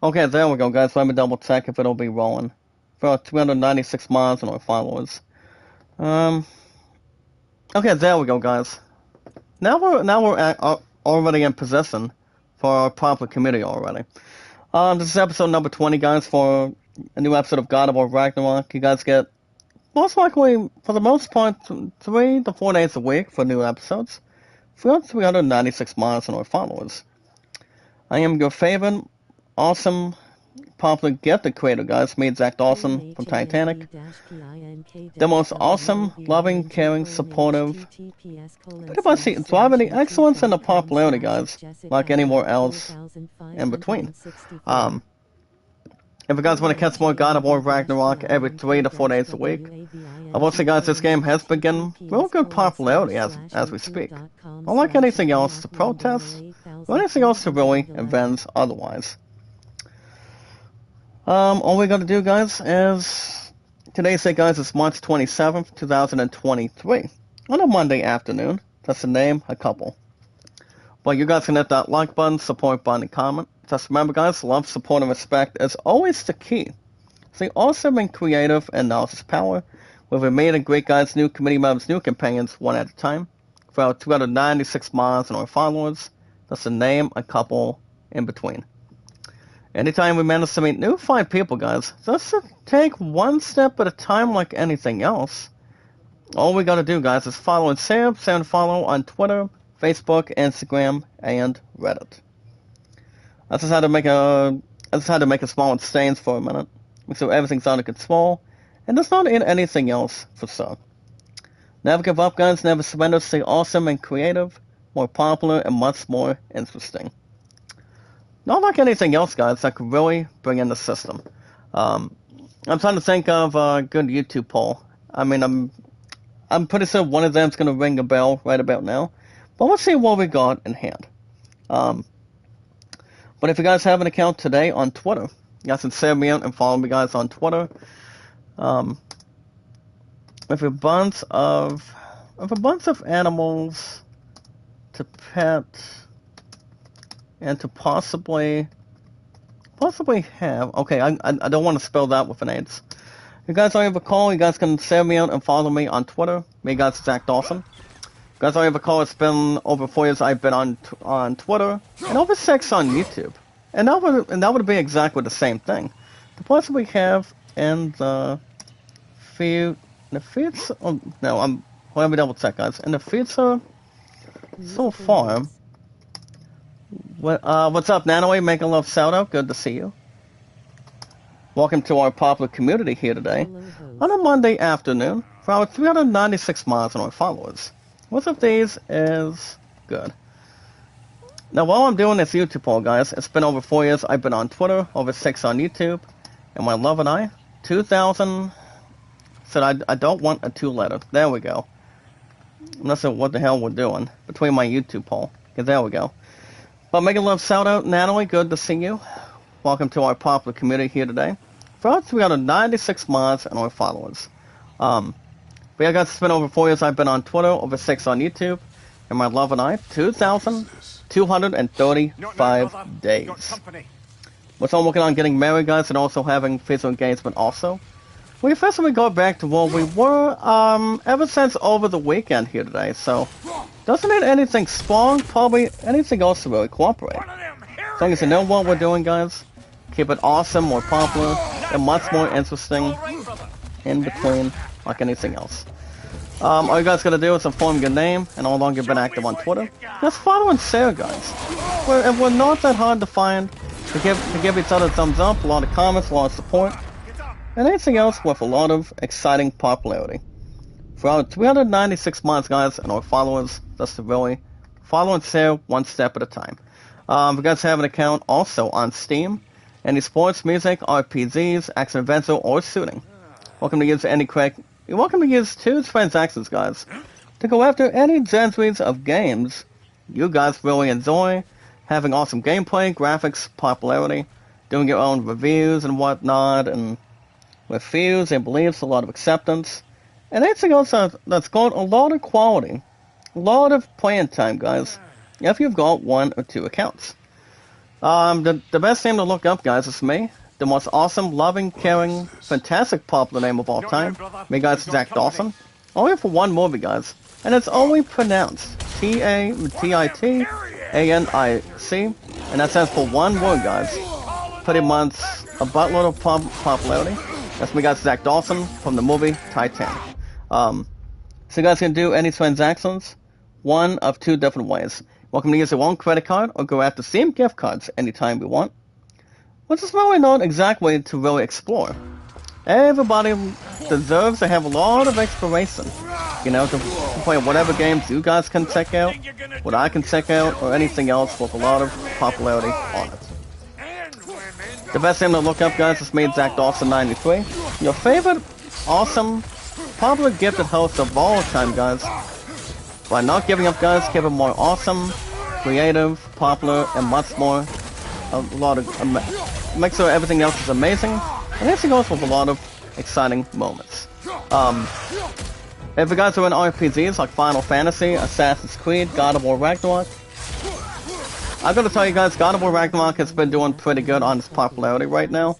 Okay, there we go, guys. Let me double check if it'll be rolling. For 396 miles and our followers. Um. Okay, there we go, guys. Now we're already in position for our proper committee already. This is episode number 20, guys. For a new episode of God of War Ragnarok, you guys get most likely, for the most part, 3 to 4 days a week for new episodes. For 396 miles and our followers. I am your favorite, awesome, popular gifted creator, guys. Me, Zach Dawson from Titanic. The most awesome, loving, caring, supportive, pretty much driving the excellence and the popularity, guys, like anywhere else in between. Um, if you guys want to catch more God of War Ragnarok every 3 to 4 days a week, I will say, guys, this game has been getting real good popularity as we speak. Unlike anything else to protest, or anything else to really events otherwise. All we gotta do, guys, is today's date, guys, is March 27th, 2023, on a Monday afternoon. Just to name a couple. But you guys can hit that like button, support button, and comment. Just remember, guys, love, support, and respect is always the key. Stay awesome and creative and knowledge is power. We've been made and great, guys, new committee members, new companions, one at a time. For our 296 miles and our followers, just to name a couple in between. Anytime we manage to meet new fine people, guys, just to take one step at a time like anything else. All we gotta do, guys, is follow and share and follow on Twitter, Facebook, Instagram, and Reddit. I just had to make a small exchange for a minute, so everything's under control, and there's not in anything else for sure. Never give up, guys. Never surrender. Stay awesome and creative, more popular, and much more interesting. Not like anything else, guys, that could really bring in the system. I'm trying to think of a good YouTube poll. I mean, I'm pretty sure one of them's gonna ring a bell right about now. But let's see what we got in hand. But if you guys have an account today on Twitter, you guys can share me out and follow me, guys, on Twitter. With a bunch of animals to pet and to possibly have. Okay, I don't want to spell that with an H. You guys don't have a call, you guys can share me out and follow me on Twitter. Me, guys, Zach Dawson. You guys don't have a call, it's been over 4 years I've been on Twitter, and over 6 on YouTube. And that would be exactly the same thing. The plus we have in the future, let me double check, guys. In the future, so far, what's up, Nanoe? Making love shout out, good to see you. Welcome to our popular community here today, on a Monday afternoon, for our 396 miles and our followers. Which of these is good? Now, while I'm doing this YouTube poll, guys, it's been over 4 years I've been on Twitter, over 6 on YouTube, and my love and I, 2,000, said I don't want a 2-letter. There we go. I'm not sure what the hell we're doing between my YouTube poll. Okay, there we go. But making love shout out, Natalie, good to see you. Welcome to our popular community here today. For our 396 mods and our followers. But yeah, guys, it's been over 4 years I've been on Twitter, over 6 on YouTube, and my love and I, 2,235 days. We're still working on getting married, guys, and also having physical engagement also. We officially go back to where we were, ever since over the weekend here today, so doesn't need anything strong, probably anything else to really cooperate. As long as you know what we're doing, guys, keep it awesome, more popular, and much more interesting in between, like anything else. All you guys gotta do is inform your name and how long you've been active on Twitter. Just follow and share, guys. We're not that hard to find. To give each other a thumbs up, a lot of comments, a lot of support, and anything else with a lot of exciting popularity. For our 396 months, guys, and our followers, just to really follow and share one step at a time. If you guys have an account also on Steam, any sports, music, RPGs, action adventure, or shooting. Welcome to use you're welcome to use 2 transactions, guys, to go after any genres of games you guys really enjoy, having awesome gameplay, graphics, popularity, doing your own reviews and whatnot, and with views and beliefs, a lot of acceptance, and anything else that's got a lot of quality, a lot of playing time, guys, if you've got 1 or 2 accounts. The best name to look up, guys, is me. The most awesome, loving, caring, fantastic popular name of all time. Me, guys, Zach Dawson. Only for one movie, guys. And it's only pronounced T-A-T-I-T-A-N-I-C. And that stands for one word, guys. Pretty much a buttload of popularity. That's me, guys, Zach Dawson from the movie Titanic. So you guys can do any transactions one of two different ways. Welcome to use your own credit card or go after Steam gift cards anytime you want. Which is really not exactly to really explore. Everybody deserves to have a lot of exploration. You know, to play whatever games you guys can check out, what I can check out, or anything else with a lot of popularity on it. The best name to look up, guys, is me, Zach Dawson 93. Your favorite, awesome, popular gifted host of all time, guys. By not giving up, guys, give it more awesome, creative, popular, and much more. A lot of make sure everything else is amazing, and everything else with a lot of exciting moments. If you guys are in RPGs like Final Fantasy, Assassin's Creed, God of War Ragnarok, I'm gonna tell you guys, God of War Ragnarok has been doing pretty good on its popularity right now.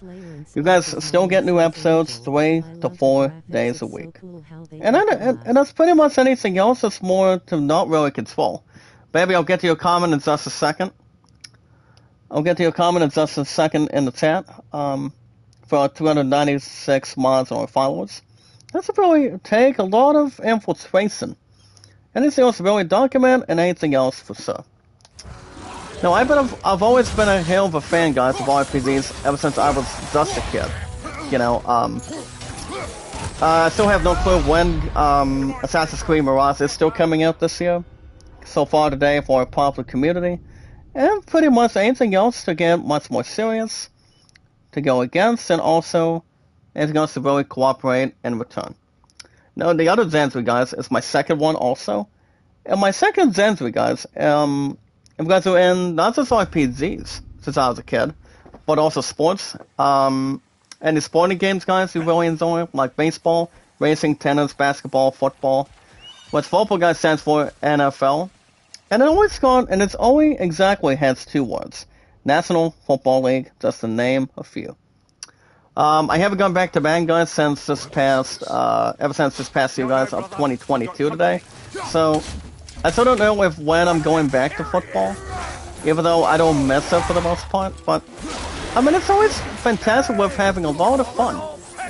You guys still get new episodes 3 to 4 days a week. And that's pretty much anything else that's more to not really control. Baby, I'll get to your comment in just a second. I'll get to your comment in just a second in the chat. For our 296 mods and our followers. That's really take a lot of infiltration. Anything else to really document and anything else for sure. Now, I've always been a hell of a fan, guys, of RPGs ever since I was just a kid. You know, I still have no clue when Assassin's Creed Mirage is still coming out this year. So far today for our popular community. And pretty much anything else to get much more serious, to go against, and also anything else to really cooperate in return. Now, the other Zanzui, guys, is my second one also. And my second Zanzui, guys, if you guys are in not just RPGs, since I was a kid, but also sports. Any sporting games, guys, you really enjoy, like baseball, racing, tennis, basketball, football. What football, guys, stands for NFL. And it's only exactly has two words. National Football League, just to name a few. I haven't gone back to band, guys, ever since this past year, guys, of 2022 today. So, I still don't know when I'm going back to football, even though I don't miss it for the most part, but, I mean, it's always fantastic with having a lot of fun.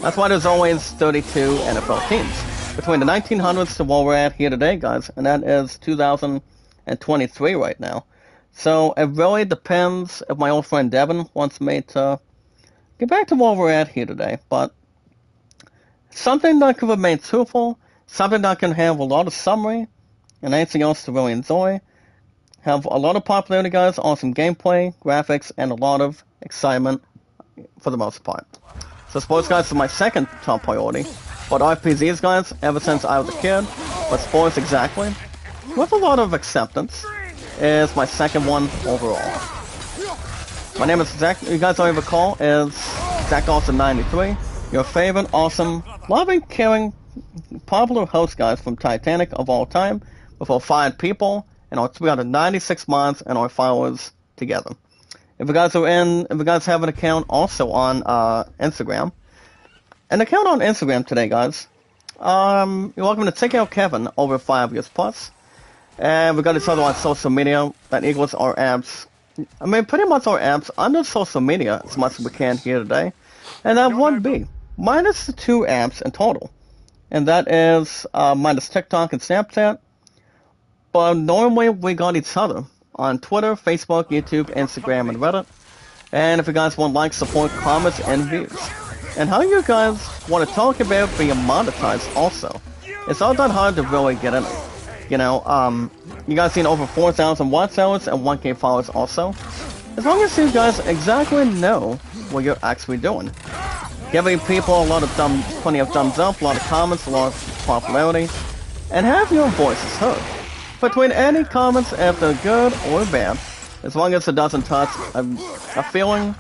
That's why there's always 32 NFL teams. Between the 1900s to where we're at here today, guys, and that is 2023 right now. So, it really depends if my old friend Devin wants me to get back to where we're at here today, but something that can remain truthful, something that can have a lot of summary, and anything else to really enjoy. Have a lot of popularity, guys, awesome gameplay, graphics, and a lot of excitement for the most part. So sports, guys, is my second top priority. But RPGs, guys, ever since I was a kid, but sports exactly, with a lot of acceptance, is my second one overall. My name is Zach, you guys don't even recall, is Zach Dawson 93, your favorite, awesome, loving, caring, popular host, guys, from Titanic of all time, with our 5 people, and our 396 mods, and our followers together. If you guys have an account also on Instagram, an account on Instagram today, guys, you're welcome to check out Kevin over 5 years plus. And we got each other on social media, that equals our apps. I mean, pretty much our apps under social media as much as we can here today. And that would be minus the 2 apps in total. And that is minus TikTok and Snapchat. But normally we got each other on Twitter, Facebook, YouTube, Instagram, and Reddit. And if you guys want likes, support, comments, and views. And how you guys want to talk about being monetized also. It's not that hard to really get in it. You know, you guys seen over 4,000 watch hours and 1K followers also. As long as you guys exactly know what you're actually doing. Giving people plenty of thumbs up, a lot of comments, a lot of popularity. And have your voices heard. Between any comments, if they're good or bad, as long as it doesn't touch a feeling,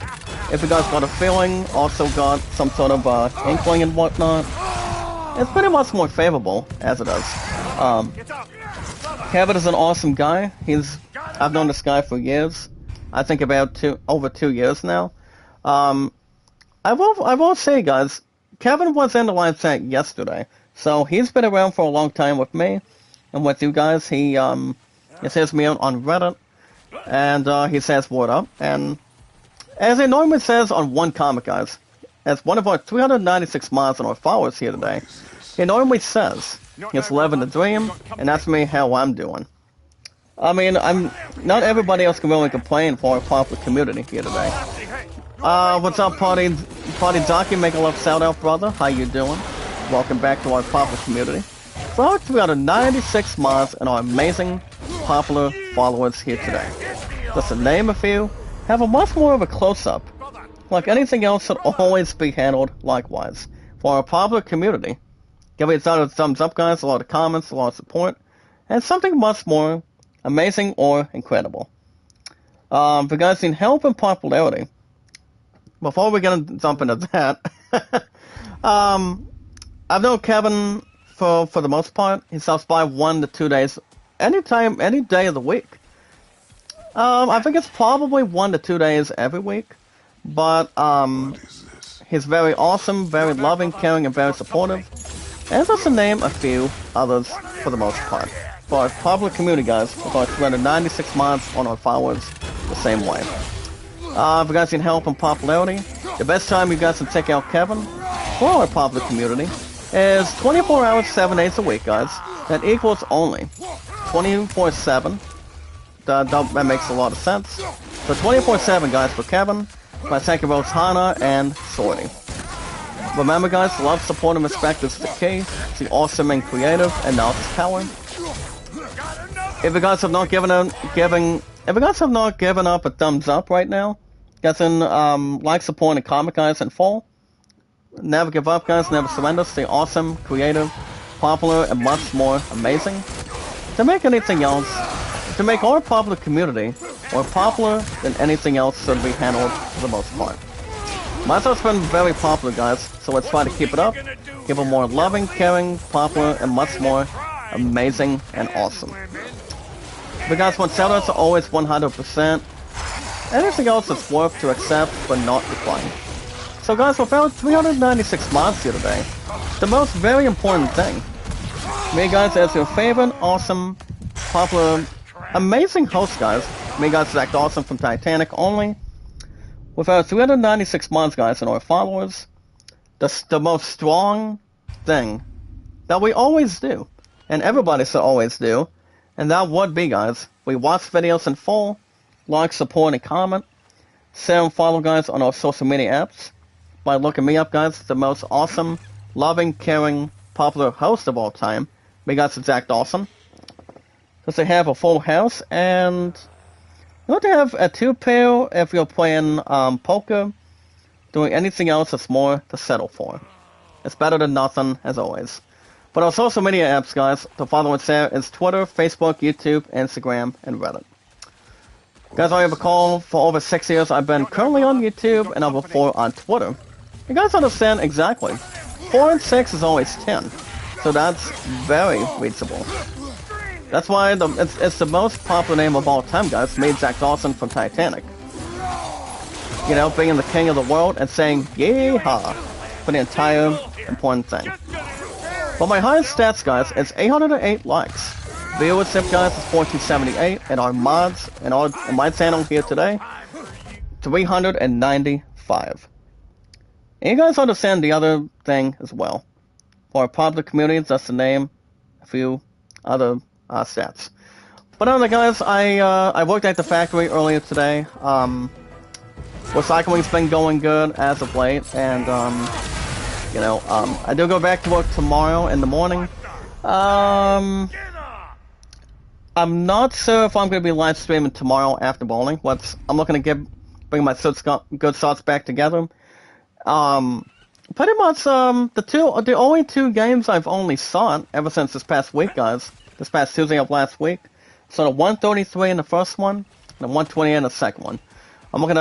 if you guys got a feeling, also got some sort of inkling and whatnot, it's pretty much more favorable as it is. Kevin is an awesome guy. I've known this guy for years. I think about over 2 years now. Um, I will say, guys, Kevin was in the live chat yesterday, so he's been around for a long time with me and with you guys. He says me on Reddit, and he says word up. And as he normally says on one comment, guys, as one of our 396 mods on our followers here today, he normally says he's living the dream, and that's me how I'm doing. I mean, I'm not everybody else can really complain for our popular community here today. What's up, Party Donkey? Make a love shout out, brother. How you doing? Welcome back to our popular community. For our 396 mods and our amazing popular followers here today. Just to name a few, have a much more of a close-up. Like anything else should always be handled likewise. For our popular community, give it a thumbs up, guys, a lot of comments, a lot of support, and something much more amazing or incredible. If you guys need help and popularity, before we're gonna jump into that, I've known Kevin for the most part. He stops by 1 to 2 days, any day of the week. I think it's probably 1 to 2 days every week, but he's very awesome, very loving, caring, and very supportive. And just to name a few others for the most part. For our popular community, guys, with our 396 mods on our followers the same way. If you guys need help and popularity, the best time you guys can check out Kevin for our popular community is 24 hours, 7 days a week, guys. That equals only 24/7. That makes a lot of sense. So 24/7, guys, for Kevin, my second Rose Hana, and Sorty. Remember, guys, love, support, and respect is the key. It's the awesome and creative, and now it's power. If you guys have not given up a thumbs up right now, guys, can like, support, and comment, guys, in full. Never give up, guys. Never surrender. Stay awesome, creative, popular, and much more amazing. To make anything else, to make our popular community more popular than anything else should be handled for the most part. Myself's been very popular, guys, so let's try to keep it up. Keep it more loving, caring, popular, and much more amazing and awesome. But guys, when shoutouts are always 100%, anything else is worth to accept but not decline. So guys, with our 396 mods here today, the most very important thing, me guys as your favorite, awesome, popular, amazing host, guys. Me guys Zach Dawson from Titanic only. With our 396 mods, guys, and our followers, the most strong thing that we always do, and everybody should always do, and that would be, guys, we watch videos in full, like, support, and comment, share and follow, guys, on our social media apps. By looking me up, guys, the most awesome, loving, caring, popular host of all time, me guys Zach Dawson. Because they have a full house, and you want to have a 2-pair if you're playing poker. Doing anything else is more to settle for. It's better than nothing, as always. But our social media apps, guys, to follow and share is Twitter, Facebook, YouTube, Instagram, and Reddit. Guys, I recall for over 6 years I've been currently on YouTube and over 4 on Twitter. You guys understand exactly. 4 and 6 is always 10. So that's very reachable. That's why it's the most popular name of all time, guys. Made Zach Dawson from Titanic. You know, being the king of the world and saying yeehaw for the entire important thing. But my highest stats, guys, is 808 likes. Viewership, guys, is 1478, and our mods and my channel here today, 395. And you guys understand the other thing as well. For our popular community, that's to name a few other stats. But anyway, guys, I worked at the factory earlier today. Recycling's been going good as of late, and you know, I do go back to work tomorrow in the morning. I'm not sure if I'm going to be live streaming tomorrow after bowling. I'm looking to bring my good thoughts back together. Pretty much the only 2 games I've only sought ever since this past week, guys. This past Tuesday of last week. So the 133 in the first one, and the 128 in the second one. I'm looking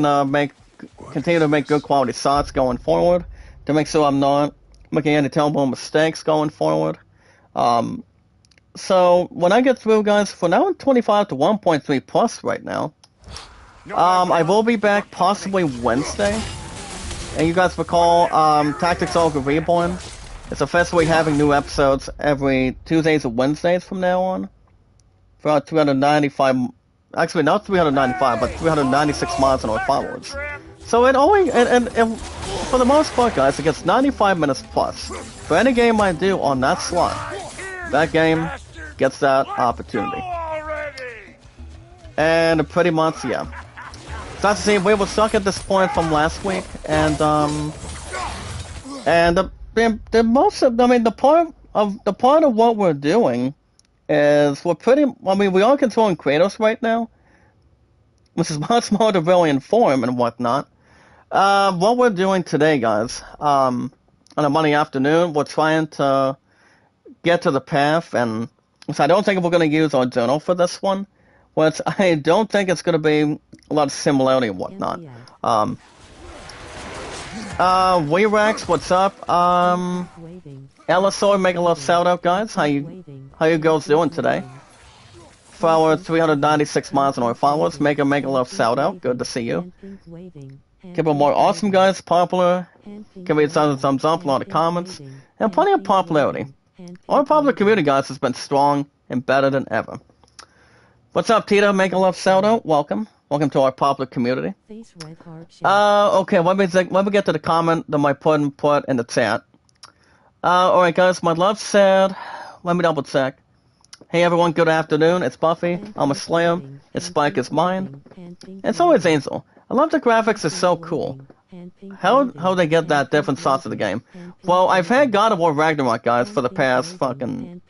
to continue to make good quality shots going forward to make sure I'm not making any terrible mistakes going forward. So when I get through, guys, for now I'm 25 to 1.3 plus right now. I will be back possibly Wednesday. And you guys recall, Tactics Ogre Reborn is officially having new episodes every Tuesdays and Wednesdays from now on. For our 395, actually not 395, but 396 mods and our followers. So it only, and for the most part, guys, it gets 95 minutes plus. For any game I do on that slot, that game gets that opportunity. And pretty much, yeah. So that's to say, we were stuck at this point from last week, and the most of, I mean, the part of what we're doing is we're pretty, I mean, we are controlling Kratos right now, which is much more to really inform and whatnot. What we're doing today, guys, on a Monday afternoon, we're trying to get to the path, and so I don't think we're going to use our journal for this one, which I don't think it's going to be a lot of similarity and whatnot. Weerax, what's up? Elisor, make a little shout out, guys. How you girls doing today? For our 396 miles and our followers, make a little shout out. Good to see you. Keep it more awesome, guys. Popular. Give me a thumbs up, a lot of comments, and plenty of popularity. Our popular community, guys, has been strong and better than ever. What's up, Tita? Make a love shout out. Welcome. Welcome to our popular community. Okay, let me get to the comment that my put in the chat. Alright, guys, my love said, let me double check. Hey everyone, good afternoon. It's Buffy. I'm a Slayer. It's Spike is mine. And so is Angel. I love the graphics, it's so cool. How they get that different shots of the game? Well, I've had God of War Ragnarok, guys, for the past fucking...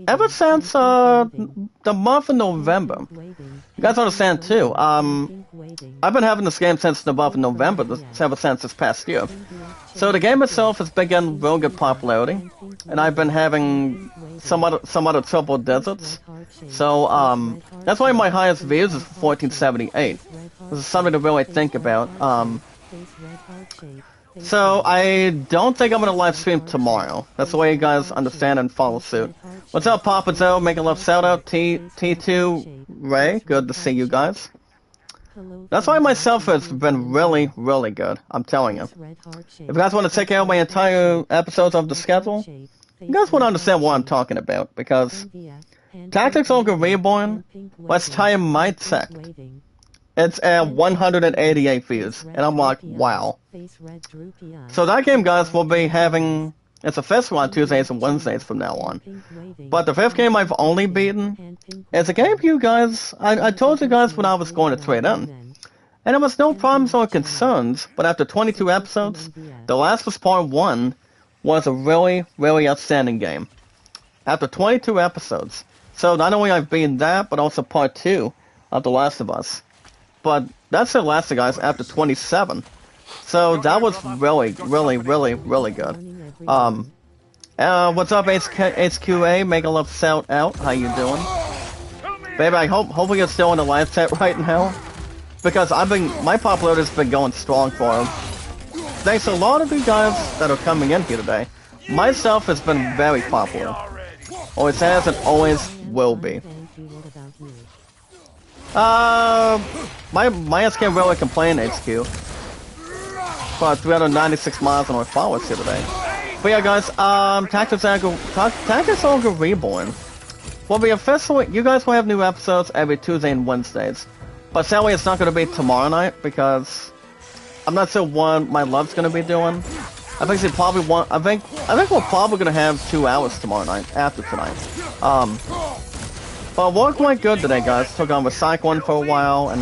ever since, the month of November. You guys understand, too. I've been having this game since the month of November, ever since this past year. So the game itself has been getting real good popularity. And I've been having some other triple deserts. So, that's why my highest views is 1478. This is something to really think about. So I don't think I'm gonna live stream tomorrow. That's the way you guys understand and follow suit. What's up, Papa Joe? Make a love shout out. T2 Ray, good to see you guys. That's why myself has been really, really good. I'm telling you. If you guys want to check out my entire episodes of the schedule, you guys won't understand what I'm talking about, because Tactics Ogre Reborn, let's tell you my check. It's at 188 views, and I'm like, wow. So that game, guys, will be having, it's a festival on Tuesdays and Wednesdays from now on. But the fifth game I've only beaten is a game you guys, I told you guys when I was going to trade in. And there was no problems or concerns, but after 22 episodes, The Last of Us Part 1 was a really, really outstanding game. After 22 episodes. So not only I've beaten that, but also Part 2 of The Last of Us. But that's the last, guys, after 27. So that was really, really, really, really good. What's up, HQA? Make a love shout out. How you doing? Baby, I hope you're still in the live chat right now. Because my popularity has been going strong for him. Thanks to a lot of you guys that are coming in here today. Myself has been very popular. Always has and always will be. My ass can't really complain, HQ. About 396 miles on our followers here today. But yeah, guys, Tactics Ogre Reborn will be officially, you guys will have new episodes every Tuesday and Wednesdays. But sadly, it's not going to be tomorrow night, because I'm not sure what my love's going to be doing. I think they probably want, I think we're probably going to have 2 hours tomorrow night, after tonight. But it worked quite good today, guys. Took on Recycling for a while, and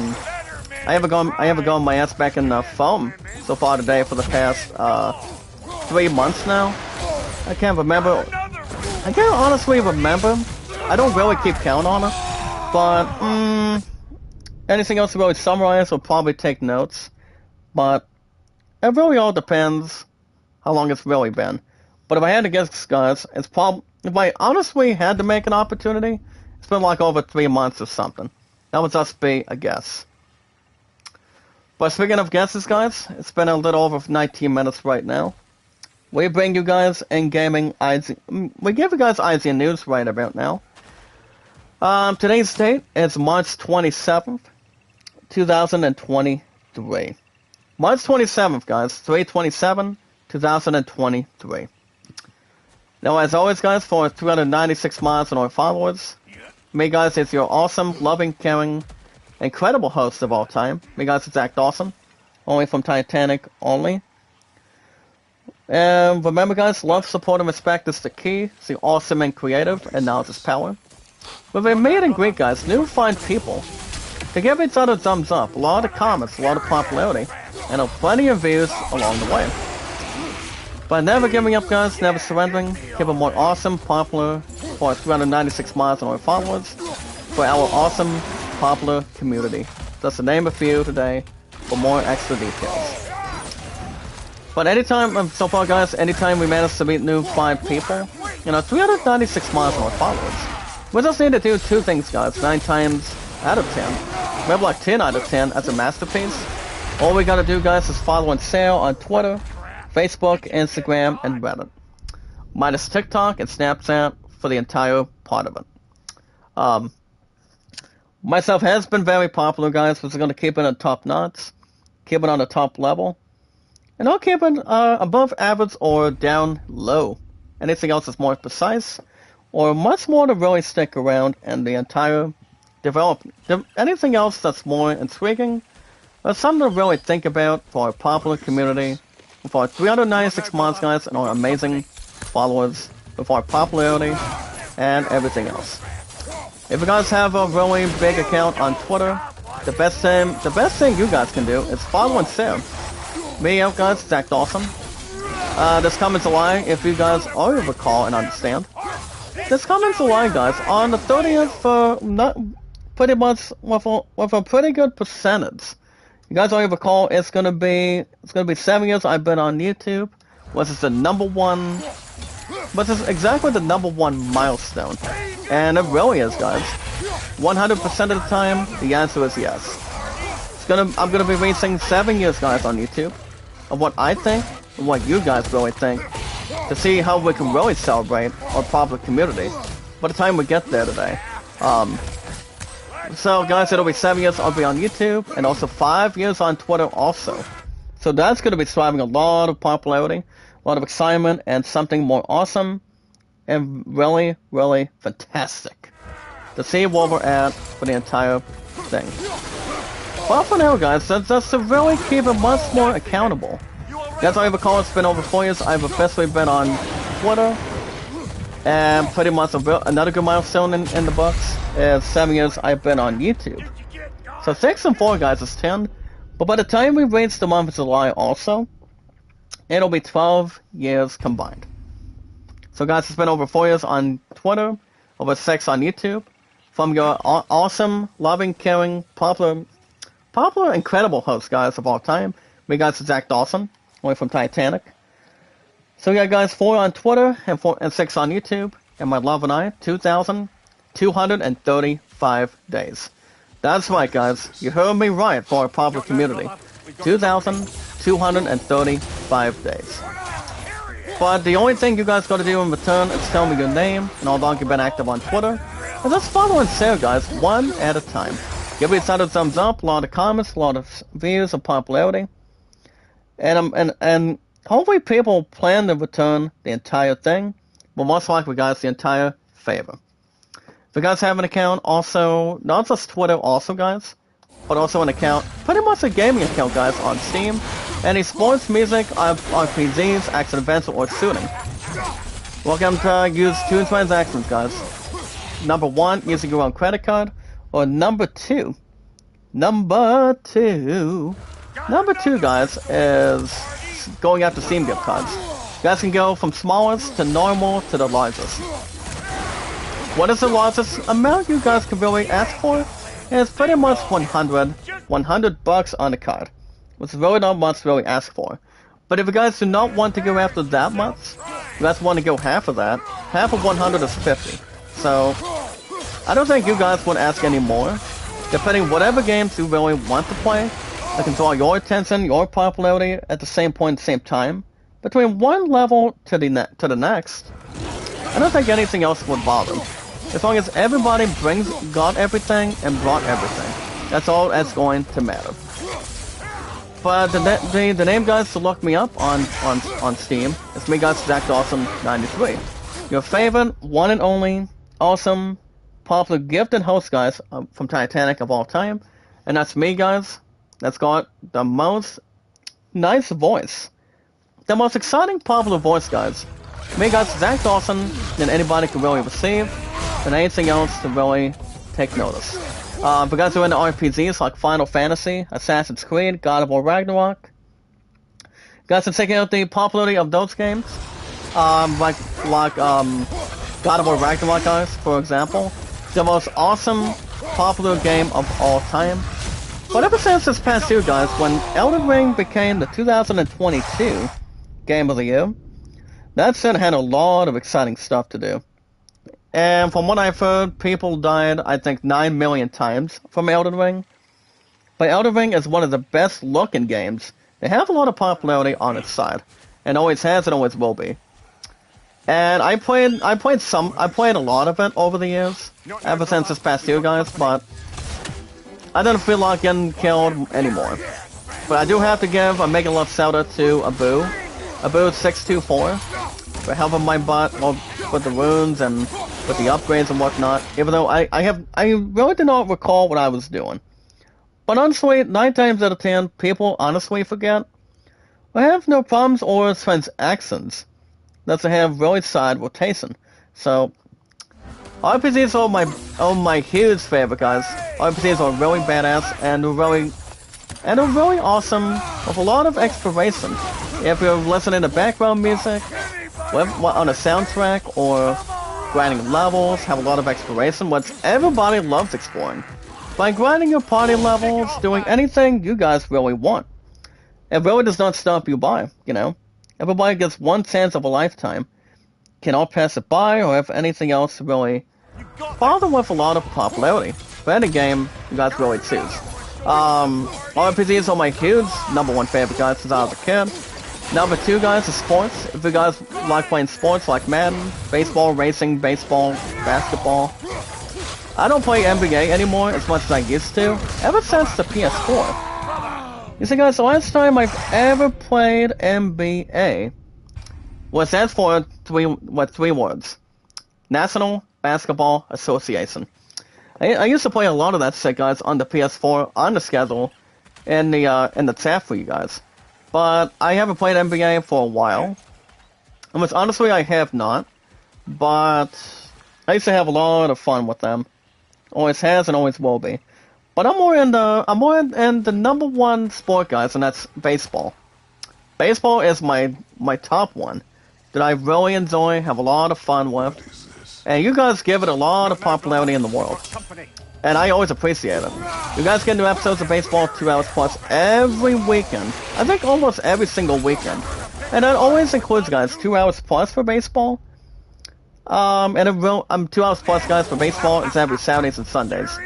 I haven't gone my ass back in the foam so far today for the past 3 months now. I can't remember. I can't honestly remember. I don't really keep count on it. But anything else to really summarize will probably take notes. But it really all depends how long it's really been. But if I had to guess, guys, it's probably, if I honestly had to make an opportunity, it's been like over 3 months or something. That would just be a guess. But speaking of guesses, guys, it's been a little over 19 minutes right now. We bring you guys in gaming we give you guys IGN news right about now. Today's date is March 27th, 2023. March 27th, guys. 3/27, 2023. Now, as always, guys, for 396 miles and our followers, me, guys, is your awesome, loving, caring, incredible host of all time. Me, guys, it's Act Awesome. Only from Titanic only. And remember, guys, love, support, and respect is the key. See, awesome and creative, and knowledge is power. With a meet and greet, guys, new fine people. To give each other thumbs up, a lot of comments, a lot of popularity, and plenty of views along the way. But never giving up, guys, never surrendering. Keep it more awesome, popular, for 396 miles and our followers, for our awesome, popular community. Just to name a few today, for more extra details. But anytime, so far, guys, anytime we manage to meet new fine people, 396 miles and our followers, we just need to do two things, guys, 9 times out of 10. Maybe like 10 out of 10 as a masterpiece. All we gotta do, guys, is follow and share on Twitter, Facebook, Instagram, and Reddit. Minus TikTok and Snapchat for the entire part of it. Myself has been very popular, guys, but we're gonna keep it on top notch, keep it on the top level, and I'll keep it above average or down low. Anything else is more precise, or much more to really stick around in the entire development. Anything else that's more intriguing, or something to really think about for our popular community, for our 396 months, guys, and our amazing followers, with our popularity, and everything else. If you guys have a really big account on Twitter, the best thing you guys can do is follow and share. Me out, guys, it's Act Awesome. This coming July, if you guys already recall and understand, this coming July, guys, on the 30th, not pretty much with a pretty good percentage. You guys already recall it's gonna be 7 years I've been on YouTube, which is exactly the number one milestone. And it really is, guys. 100% of the time, the answer is yes. I'm gonna be reaching 7 years, guys, on YouTube, of what I think, and what you guys really think, to see how we can really celebrate our popular community by the time we get there today. So, guys, it'll be 7 years I'll be on YouTube, and also 5 years on Twitter also. So that's gonna be driving a lot of popularity, a lot of excitement, and something more awesome, and really, really fantastic to see where we're at for the entire thing. Well, for now, guys, that's to really keep it much more accountable. Guys, I recall it's been over 4 years I've officially been on Twitter, and pretty much another good milestone in the books is 7 years I've been on YouTube. So 6 and 4, guys, is 10, but by the time we reach the month of July also, it'll be 12 years combined. So, guys, it's been over 4 years on Twitter, over 6 on YouTube, from your awesome, loving, caring, popular, incredible host, guys, of all time. Me, guys, is Act Awesome, only from Titanic. So, yeah, guys, 4 on Twitter and 6 on YouTube, and my love and I, 2,235 days. That's right, guys. You heard me right for our popular community. 2,235 days. But the only thing you guys gotta do in return is tell me your name and how long you've been active on Twitter. And just follow and share, guys, one at a time. Give each other a thumbs up, a lot of comments, a lot of views and popularity. And hopefully people plan to return the entire thing, but most likely, guys, the entire favor. If you guys have an account, also, not just Twitter also, guys, but also an account, pretty much a gaming account, guys, on Steam. Any sports, music, RPGs, action adventure, or shooting. Welcome to use 2 transactions, guys. Number 1, using your own credit card, or number 2, guys, is going after Steam gift cards. You guys can go from smallest to normal to the largest. What is the largest amount you guys can really ask for? It's pretty much $100 on the card. Which is really not much to really ask for. But if you guys do not want to go after that much, you guys want to go half of that, half of 100 is 50. So, I don't think you guys would ask any more. Depending whatever games you really want to play, that can draw your attention, your popularity at the same point, same time, between one level to the next, I don't think anything else would bother. As long as everybody got everything and brought everything. That's all that's going to matter. But the name, guys, to look me up on Steam is me, guys, Zach Dawson 93. Your favorite, one and only, awesome, popular, gifted host, guys, from Titanic of all time. And that's me, guys. That's got the most nice voice. The most exciting, popular voice, guys. Me, guys, Zach Dawson, than anybody can really receive, than anything else to really take notice. For guys who are into RPGs like Final Fantasy, Assassin's Creed, God of War Ragnarok, guys are checking out the popularity of those games, like God of War Ragnarok, guys, for example, the most awesome, popular game of all time. But ever since this past year, guys, when Elden Ring became the 2022 Game of the Year, that set had a lot of exciting stuff to do. And from what I've heard, people died, I think, 9 million times from Elden Ring. But Elden Ring is one of the best looking games. They have a lot of popularity on its side. And always has and always will be. And I played a lot of it over the years, ever since this past year, guys, but I don't feel like getting killed anymore. But I do have to give a mega love shout out to Abu624, for helping my butt with the runes and with the upgrades and whatnot, even though I really do not recall what I was doing. But honestly, 9 times out of 10, people honestly forget. I have no problems or transactions that they have really side rotation. So, RPGs are my huge favorite, guys. RPGs are really badass and are really awesome with a lot of exploration. If you're listening to background music, on a soundtrack, or grinding levels, have a lot of exploration, which everybody loves exploring. By grinding your party levels, doing anything you guys really want. It really does not stop you by, you know. Everybody gets one chance of a lifetime. Cannot pass it by, or have anything else to really bother with a lot of popularity. For any game, you guys really choose. RPGs are my huge #1 favorite, guys, since I was a kid. Number 2, guys, is sports. If you guys like playing sports like Madden, baseball, racing, baseball, basketball. I don't play NBA anymore as much as I used to, ever since the PS4. You see, guys, the last time I've ever played NBA was as for 3 words. National Basketball Association. I used to play a lot of that shit, guys, on the PS4, on the schedule, in the chat for you guys. But I haven't played NBA for a while. And honestly, I have not. But I used to have a lot of fun with them. Always has and always will be. But I'm more in the #1 sport, guys, and that's baseball. Baseball is my top one that I really enjoy, have a lot of fun with. And you guys give it a lot of popularity in the world. And I always appreciate it. You guys get new episodes of baseball 2 hours plus every weekend. I think almost every single weekend. And that always includes, guys, 2 hours plus for baseball. And 2 hours plus, guys, for baseball. It's every Saturdays and Sundays.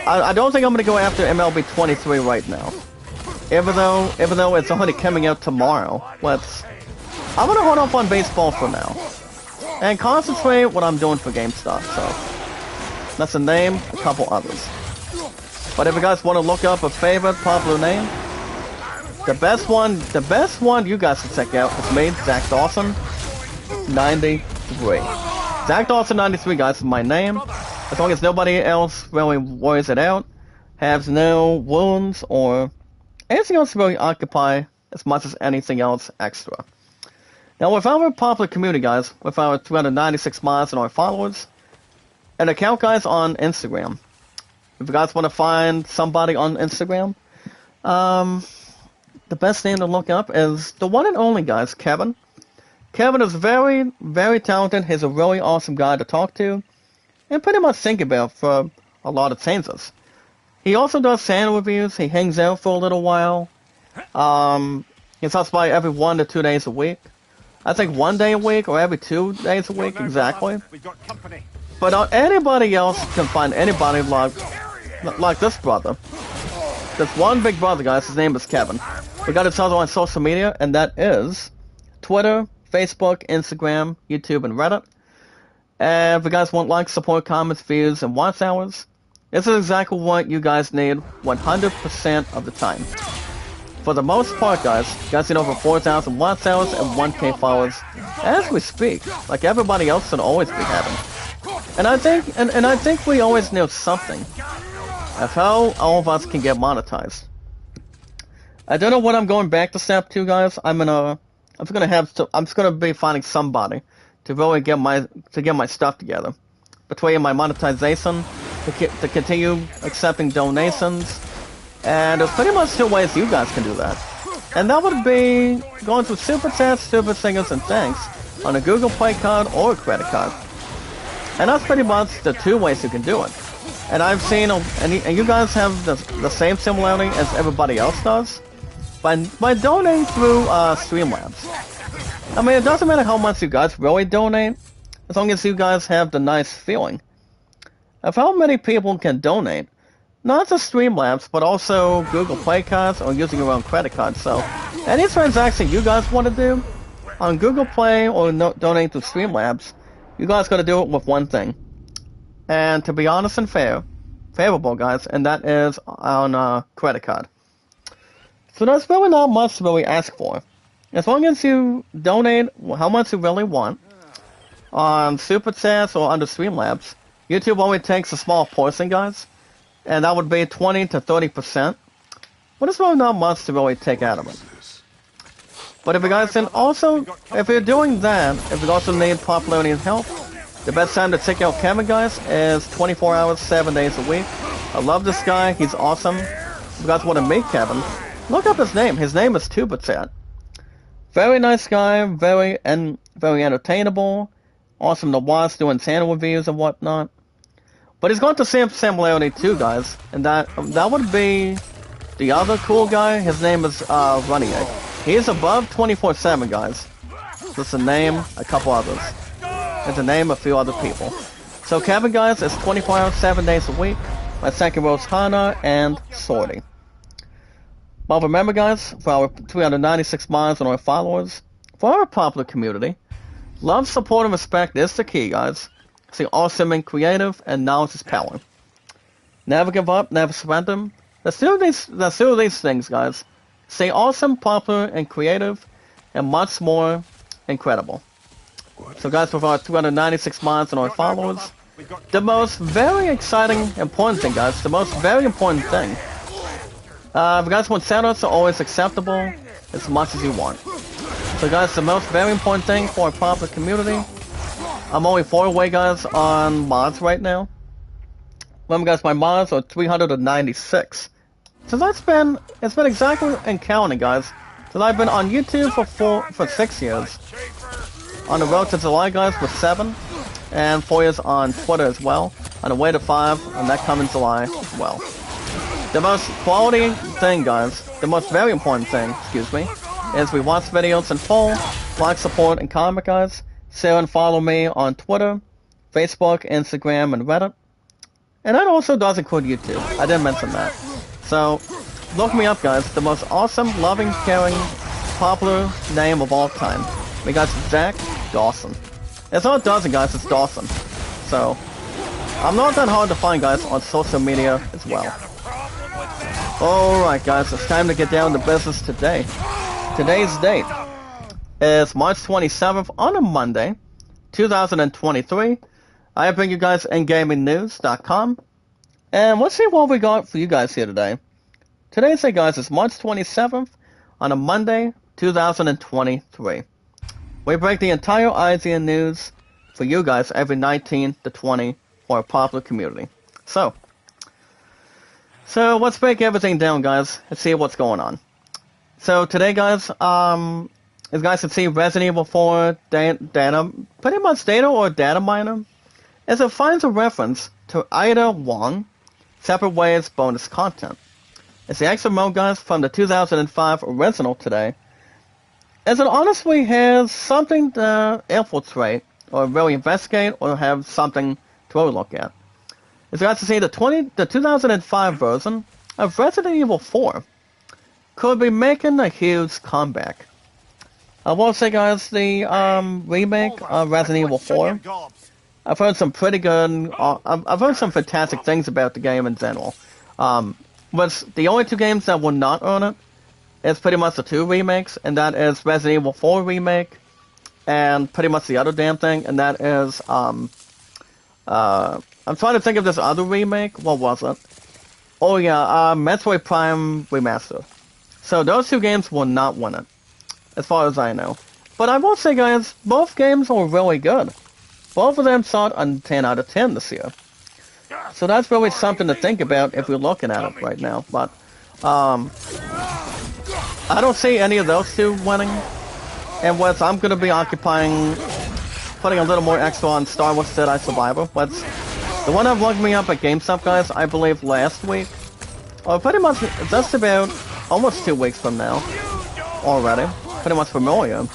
I don't think I'm going to go after MLB 23 right now. Even though it's already coming out tomorrow. I'm going to hold off on baseball for now. And concentrate what I'm doing for GameStop, so. That's a name, a couple others. But if you guys want to look up a favorite popular name, the best one you guys should check out is me, Zach Dawson 93. Zach Dawson 93, guys, is my name. As long as nobody else really worries it out, has no wounds or anything else to really occupy as much as anything else extra. Now, with our popular community, guys, with our 396 mods and our followers, an account, guys, on Instagram. If you guys want to find somebody on Instagram, the best name to look up is the one and only, guys, Kevin. Kevin is very, very talented. He's a really awesome guy to talk to and pretty much think about for a lot of changes. He also does channel reviews. He hangs out for a little while. He stops by every 1 to 2 days a week. I think 1 day a week or every 2 days a week, exactly. But anybody else can find anybody like this brother. This one big brother, guys. His name is Kevin. We got each other on social media, and that is Twitter, Facebook, Instagram, YouTube, and Reddit. And if you guys want likes, support, comments, views, and watch hours, This is exactly what you guys need 100% of the time. For the most part, guys, you guys need over 4,000 watch hours and 1K followers as we speak, like everybody else should always be having. And I think we always knew something of how all of us can get monetized. I don't know what I'm going back to step 2, guys. I'm just gonna be finding somebody to really get my stuff together. Between my monetization, to continue accepting donations, and there's pretty much 2 ways you guys can do that. And that would be going through Super Chats, Super Singers, and Thanks on a Google Play card or a credit card. And that's pretty much the 2 ways you can do it. And I've seen, and you guys have the same similarity as everybody else does, by donating through Streamlabs. I mean, it doesn't matter how much you guys really donate, as long as you guys have the nice feeling of how many people can donate. Not just Streamlabs, but also Google Play cards or using your own credit card. So, any transaction you guys want to do on Google Play or donate to Streamlabs, you guys got to do it with one thing. And to be honest and favorable, guys, and that is on a credit card. So there's really not much to really ask for. As long as you donate how much you really want on Super Chats or under Streamlabs, YouTube only takes a small portion, guys. And that would be 20 to 30%. But it's really not much to really take out of it. But if you guys can also, if you're doing that, if you also need popularity and help, the best time to check out Kevin, guys, is 24 hours, 7 days a week. I love this guy. He's awesome. If you guys want to meet Kevin, look up his name. His name is TubaChat. Very nice guy. Very entertainable. Awesome to watch, doing channel reviews and whatnot. But he's got the same similarity too, guys, and that would be the other cool guy. His name is Running. He is above 24/7, guys. Just to name a couple others, and to name a few other people. So Kevin, guys, is 24 hours, 7 days a week. My second row is Hana and Sorty. But remember, guys, for our 396 mods and our followers, for our popular community, love, support, and respect is the key, guys. Stay awesome and creative, and knowledge is power. Never give up, never surrender. Let's do these things, guys. Stay awesome, popular, and creative, and much more incredible. So, guys, with our 296 mods and our followers, the most very exciting, important thing, guys, the most very important thing. If you guys want shoutouts, are always acceptable, as much as you want. So, guys, the most very important thing for our popular community. I'm only 4 away, guys, on mods right now. Remember, guys, my mods are 396. Since it's been exactly and counting, guys. Since I've been on YouTube for 6 years. On the road to July, guys, with 7. And 4 years on Twitter as well. On the way to 5, and that comes in July as well. The most quality thing, guys, the most very important thing, excuse me, is we watch videos in full, like, support, and comment, guys. Share and follow me on Twitter, Facebook, Instagram, and Reddit. And that also does include YouTube. I didn't mention that. So, look me up, guys. The most awesome, loving, caring, popular name of all time. We got Zach Dawson. It's not Dawson, guys. It's Dawson. So, I'm not that hard to find, guys, on social media as well. Alright, guys. It's time to get down to business today. Today's date is March 27th on a Monday, 2023. I bring you guys InGamingNews.com. And let's see what we got for you guys here today. Today's day, guys, is March 27th on a Monday, 2023. We break the entire IGN news for you guys every 19 to 20 for our popular community. So let's break everything down, guys, and see what's going on. So today, guys, as you guys can see, Resident Evil 4 data, pretty much data or data miner, as it finds a reference to Ida Wong, Separate Ways bonus content. It's the extra mode, guys, from the 2005 original today, as it honestly has something to infiltrate, or really investigate, or have something to really look at. As you guys can see, the 2005 version of Resident Evil 4 could be making a huge comeback. I will say, guys, the remake of Resident Evil 4 I've heard some pretty good. I've heard some fantastic things about the game in general. But the only two games that will not earn it is pretty much the two remakes, and that is Resident Evil 4 remake, and pretty much the other damn thing, and that is I'm trying to think of this other remake. What was it? Oh yeah, Metroid Prime Remaster. So those two games will not win it, as far as I know. But I will say, guys, both games are really good. Both of them sought a 10 out of 10 this year. So that's really something to think about if you're looking at it right now. But I don't see any of those two winning. And what I'm going to be occupying, putting a little more extra on Star Wars Jedi Survivor. What's the one that looked me up at GameStop, guys, I believe last week. Or pretty much just about almost 2 weeks from now already. Pretty much familiar.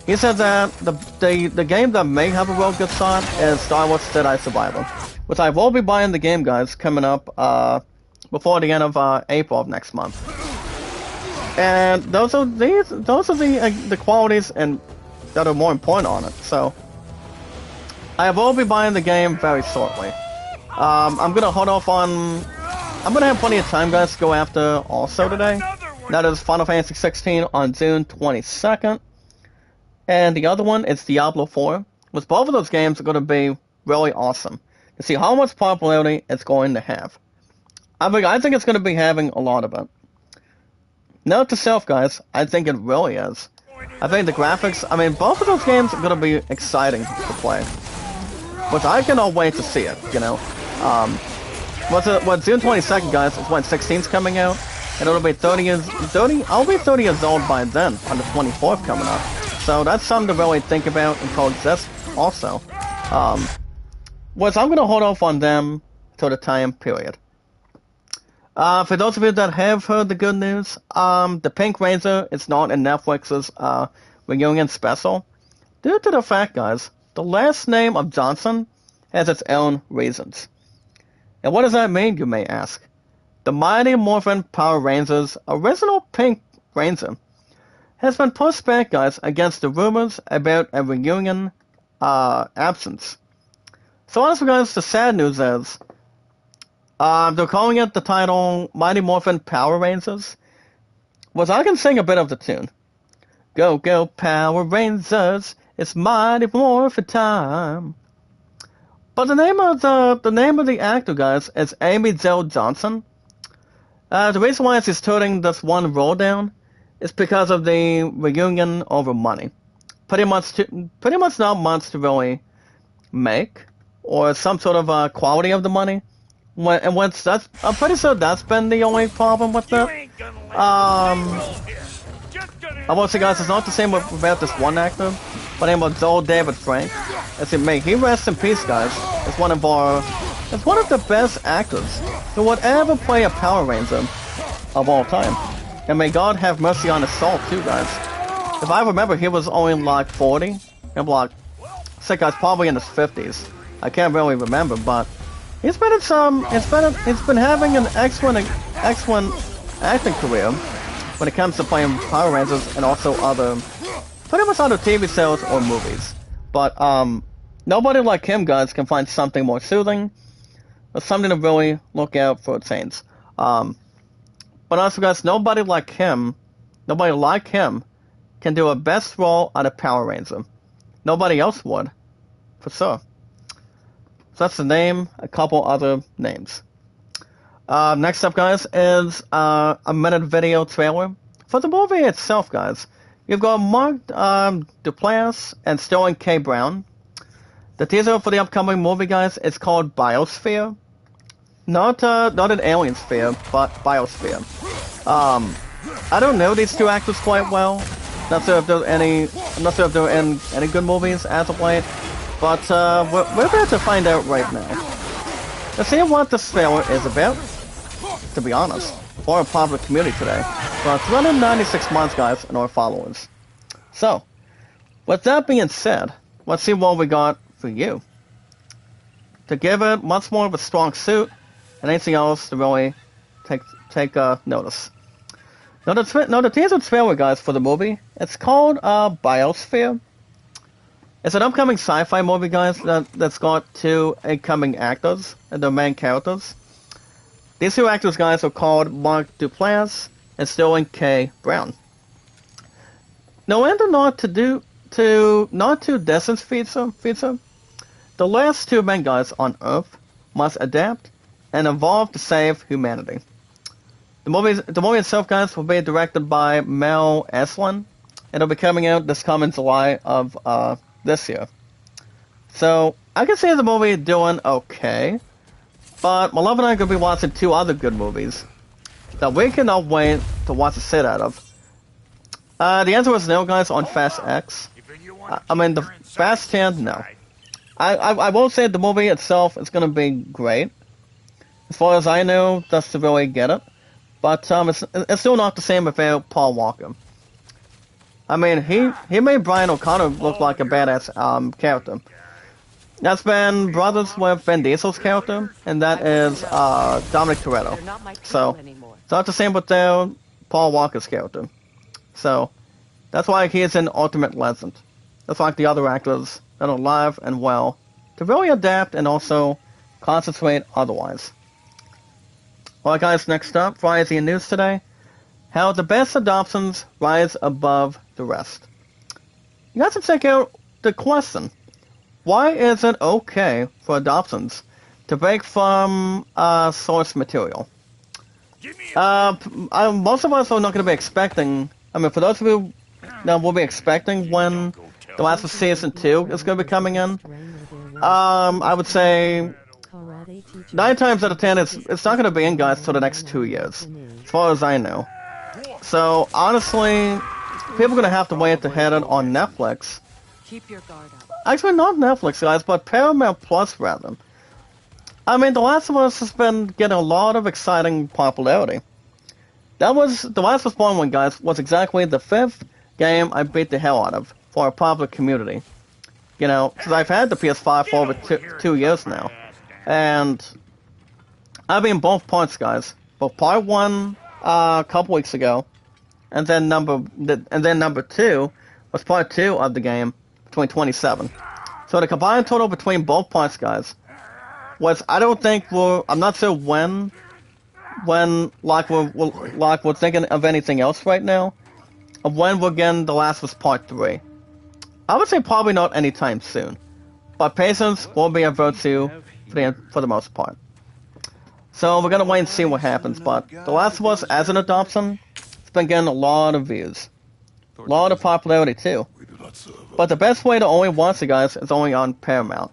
He said that the game that may have a real good shot is Star Wars Jedi Survivor, which I will be buying the game, guys, coming up before the end of April of next month. And those are the qualities and that are more important on it. So I will be buying the game very shortly. I'm gonna hold off on. I'm gonna have plenty of time, guys, to go after also today. That is Final Fantasy 16 on June 22nd. And the other one is Diablo 4, which both of those games are going to be really awesome to see how much popularity it's going to have. I think it's going to be having a lot of it. Note to self, guys, I think it really is. I think the graphics, I mean, both of those games are going to be exciting to play. Which I cannot wait to see it, you know. June 22nd, guys, is when 16's coming out. And it'll be 30, I'll be 30 years old by then, on the 24th coming up. So that's something to really think about and coexist also. Which I'm going to hold off on them till the time period. For those of you that have heard the good news, the Pink Ranger is not in Netflix's reunion special. Due to the fact, guys, the last name of Johnson has its own reasons. And what does that mean, you may ask? The Mighty Morphin Power Rangers' original Pink Ranger has been pushed back, guys, against the rumors about a reunion absence. So honestly, guys, the sad news is they're calling it the title Mighty Morphin Power Rangers, which I can sing a bit of the tune. Go, go, Power Rangers, it's Mighty Morphin time. But the name of the actor, guys, is Amy Jo Johnson. The reason why she's turning this one role down is because of the reunion over money. Pretty much not much to really make, or some sort of quality of the money. I'm pretty sure that's been the only problem with it. I will say, guys, it's not the same about this one actor, by the name of Joel David Frank. As it may he rest in peace, guys. It's one of the best actors who would ever play a Power Ranger of all time. And may God have mercy on his soul too, guys. If I remember, he was only like 40, and like, sick guy's probably in his 50s. I can't really remember, but he's been having an excellent acting career when it comes to playing Power Rangers and also pretty much other TV shows or movies. But nobody like him, guys, can find something more soothing or something to really look out for a change. But also, guys, nobody like him can do a best role out of Power Ranger. Nobody else would, for sure. So that's the name, a couple other names. Next up, guys, is a minute video trailer for the movie itself, guys. You've got Mark Duplass and Sterling K. Brown. The teaser for the upcoming movie, guys, is called Biosphere. Not an alien sphere, but Biosphere. I don't know these two actors quite well. I'm not sure if they're in any good movies as of late. But we're about to find out right now. Let's see what this trailer is about, to be honest, for a popular community today. For 396 months, guys, and our followers. So, with that being said, let's see what we got for you. To give it much more of a strong suit, and anything else to really take notice. Now the teaser trailer, guys, for the movie, it's called Biosphere. It's an upcoming sci-fi movie, guys, that's got two incoming actors and the main characters. These two actors, guys, are called Mark Duplass and Sterling K. Brown. No wonder not too distant feature. The last two men, guys, on Earth must adapt and evolve to save humanity. The movie itself, guys, will be directed by Mel Eslin, and it'll be coming out this coming July of this year. So I can see the movie doing okay, but my love and I are going to be watching two other good movies that we cannot wait to watch the shit out of. The answer is no, guys, on Fast X. I mean, the Fast 10, no. I won't say the movie itself is going to be great, as far as I know, just to really get it. But it's still not the same without Paul Walker. I mean, he made Brian O'Connor look like a badass character. That's been brothers with Vin Diesel's character, and that is Dominic Toretto. So it's not the same with Paul Walker's character. So that's why he is an ultimate legend. That's like the other actors that are alive and well to really adapt and also concentrate otherwise. Alright guys, next up, Friday News today. How the best adoptions rise above the rest. You guys can check out the question. Why is it okay for adoptions to break from source material? Most of us are not going to be expecting, I mean, for those of you that will be expecting when The Last of Us Season 2 is going to be coming in, I would say 9 times out of 10 it's not going to be in, guys, till the next 2 years, as far as I know. So, honestly, people are going to have to wait to head it on Netflix. Keep your guard up. Actually, not Netflix, guys, but Paramount Plus, rather. I mean, The Last of Us has been getting a lot of exciting popularity. The Last of Us Part 1, guys, was exactly the 5th game I beat the hell out of for a popular community. You know, because I've had the PS5 for over 2 years now. And I've been both parts, guys. Both Part 1 a couple weeks ago, and then number 2 was Part 2 of the game between 27. So the combined total between both parts, guys, was, I don't think I'm not sure when we're thinking of anything else right now, of when we're getting The Last of Us Part 3. I would say probably not anytime soon, but patience will be a virtue for the most part. So we're gonna wait and see what happens, but The Last of Us as an adoption, it's been getting a lot of views. A lot of popularity too. But the best way to only watch it, guys, is only on Paramount.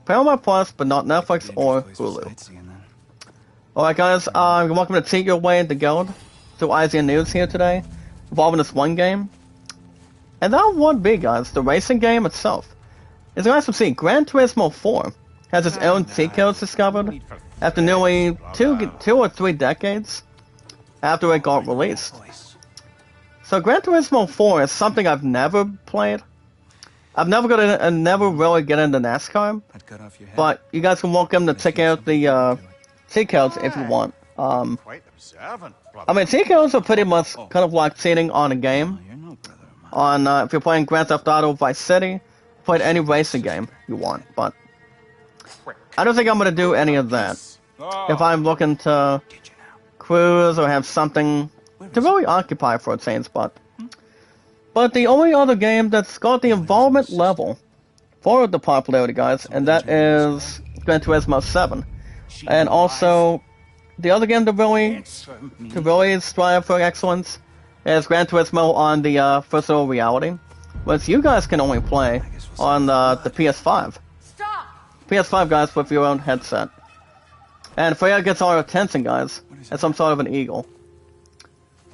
Paramount Plus, but not Netflix or Hulu. Alright guys, you're welcome to take your way into Guild through IZN News here today, involving this one game. And that would be, guys, the racing game itself. As you guys can see, Gran Turismo 4 has its own cheat codes discovered after nearly two or 3 decades after it got released. So Gran Turismo 4 is something I've never played. I've never really get into NASCAR, but you guys can welcome to check out the cheat codes if you want. I mean, cheat codes are pretty much kind of like cheating on a game. If you're playing Grand Theft Auto Vice City, play any racing game you want, but I don't think I'm going to do any of that. If I'm looking to cruise or have something to really occupy for a change, but the only other game that's got the involvement level for the popularity, guys, and that is Gran Turismo 7. And also, the other game to really strive for excellence is Gran Turismo on the virtual reality, which you guys can only play on the PS5. PS5, guys, with your own headset. And Freya gets our attention, guys, as some sort of an eagle.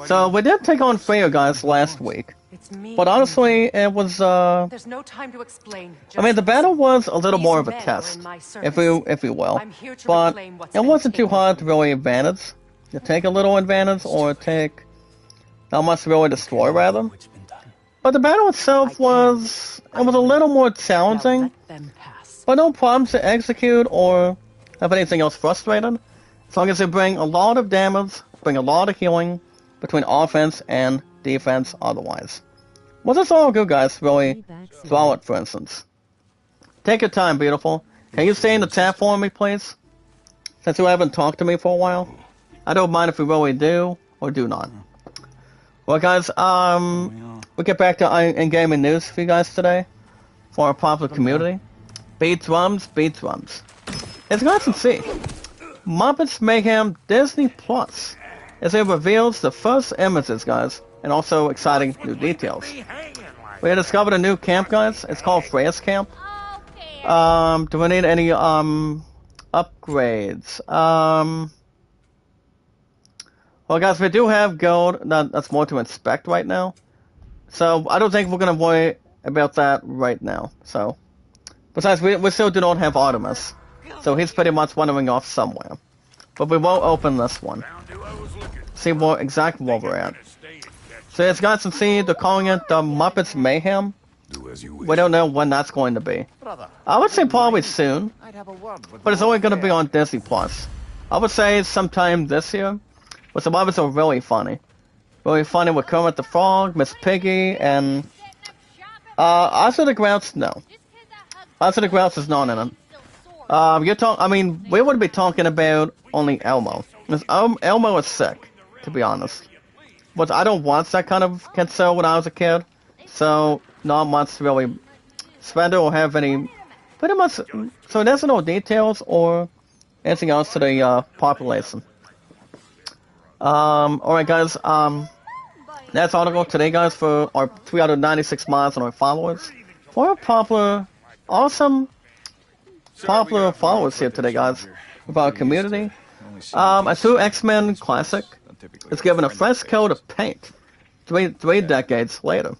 So we did take on Freya, guys, last week. But honestly, it was, There's no time to explain. I mean, the battle was a little more of a test, if you will. But it wasn't too hard to really advantage. To take a little advantage, or take not much to really destroy, rather. But the battle itself was a little more challenging, but no problems to execute or have anything else frustrated, as long as they bring a lot of damage, bring a lot of healing between offense and defense otherwise. Was this all good, guys? Really throw it, for instance. Take your time, beautiful. Can you stay in the chat for me, please? Since you haven't talked to me for a while. I don't mind if you really do or do not. Well, guys, we'll get back to in-gaming news for you guys today. For our popular community. Beat drums, beat drums. As you guys can see, Muppets Mayhem Disney Plus, as it reveals the first images, guys, and also exciting new details. We have discovered a new camp, guys. It's called Freya's Camp. Do we need any upgrades? Well, guys, we do have gold. That's more to inspect right now. So I don't think we're gonna worry about that right now. So, besides, we still do not have Artemis, so he's pretty much wandering off somewhere. But we will open this one. See what exactly where we're at. So as you guys can see, they're calling it the Muppets Mayhem. We don't know when that's going to be. I would say probably soon, but it's only going to be on Disney Plus. I would say sometime this year. But the Muppets are really funny. Really funny with Kermit the Frog, Miss Piggy, and Oscar the Grouch. No, Oscar the Grouch is not in it. I mean, we would be talking about only Elmo. Because Elmo is sick, to be honest. But I don't watch that kind of kid show when I was a kid, so not much to really spend or have any. Pretty much. So there's no details or anything else to the population. Alright guys, that's article today, guys, for our 396 miles on our followers. For our popular, awesome, popular followers here today, guys, of our community. A true X-Men classic is given a fresh coat of paint three decades later.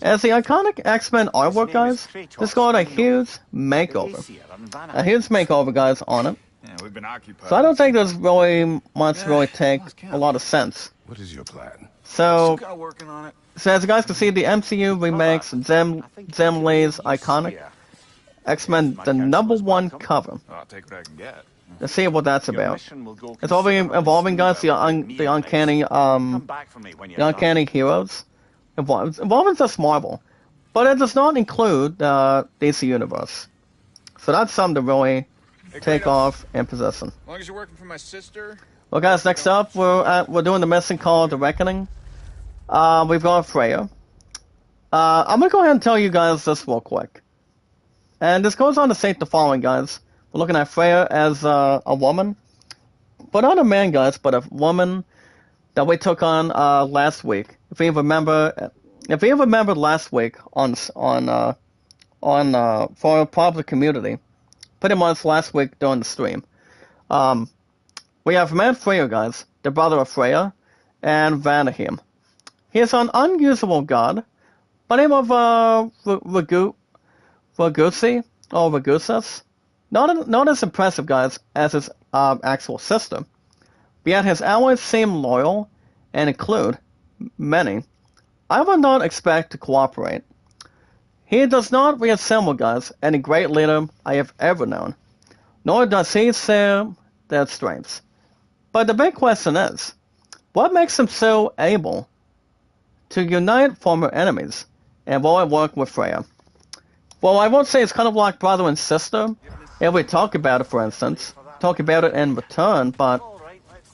As the iconic X-Men artwork, guys, this got a huge makeover. A huge makeover, guys, on it. Yeah, we've been occupied. So I don't think there's really much take a lot of sense. What is your plan? So, Working on it. so as you guys can see, the MCU remakes Zim Lee's iconic X-Men, the #1 cover. I'll take what I can get. Let's see what that's about. It's all involving, guys, the uncanny heroes, involving just Marvel, but it does not include the DC universe. So that's something to really take off in possession. As long as you're working for my sister. Well, guys, next up we're doing the mission called The Reckoning. We've got Freya. I'm gonna go ahead and tell you guys this real quick, and this goes on to state the following, guys. We're looking at Freya as a woman, but not a man, guys, but a woman that we took on last week. If you remember last week on for our popular community. Pretty much last week during the stream. We have met Freya, guys, the brother of Freya, and Vanaheim. He is an unusual god by the name of Ragusi, or Ragusus. Not as impressive, guys, as his actual sister. But yet his allies seem loyal and include many. I would not expect to cooperate. He does not resemble, guys, any great leader I have ever known, nor does he share their strengths. But the big question is, what makes him so able to unite former enemies, and will it work with Freya? Well, I won't say it's kind of like brother and sister, if we talk about it, for instance, talk about it in return, but,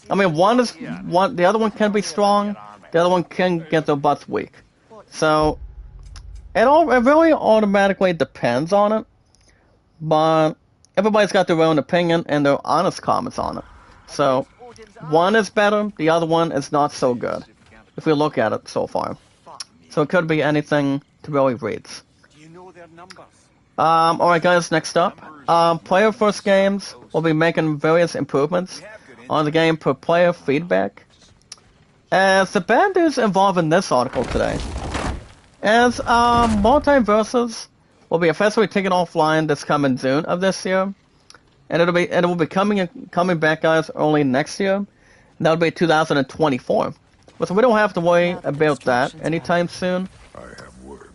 I mean, the other one can be strong, the other one can get their butts weak. So, it really automatically depends on it, but everybody's got their own opinion and their honest comments on it. So, one is better, the other one is not so good, if we look at it so far. So it could be anything to really read. Alright guys, next up. Player first games will be making various improvements on the game per player feedback. As the bad news involved in this article today, as multiverses will be officially taken offline this coming June of this year, and it will be coming back, guys, early next year, and that'll be 2024. So we don't have to worry about that anytime soon,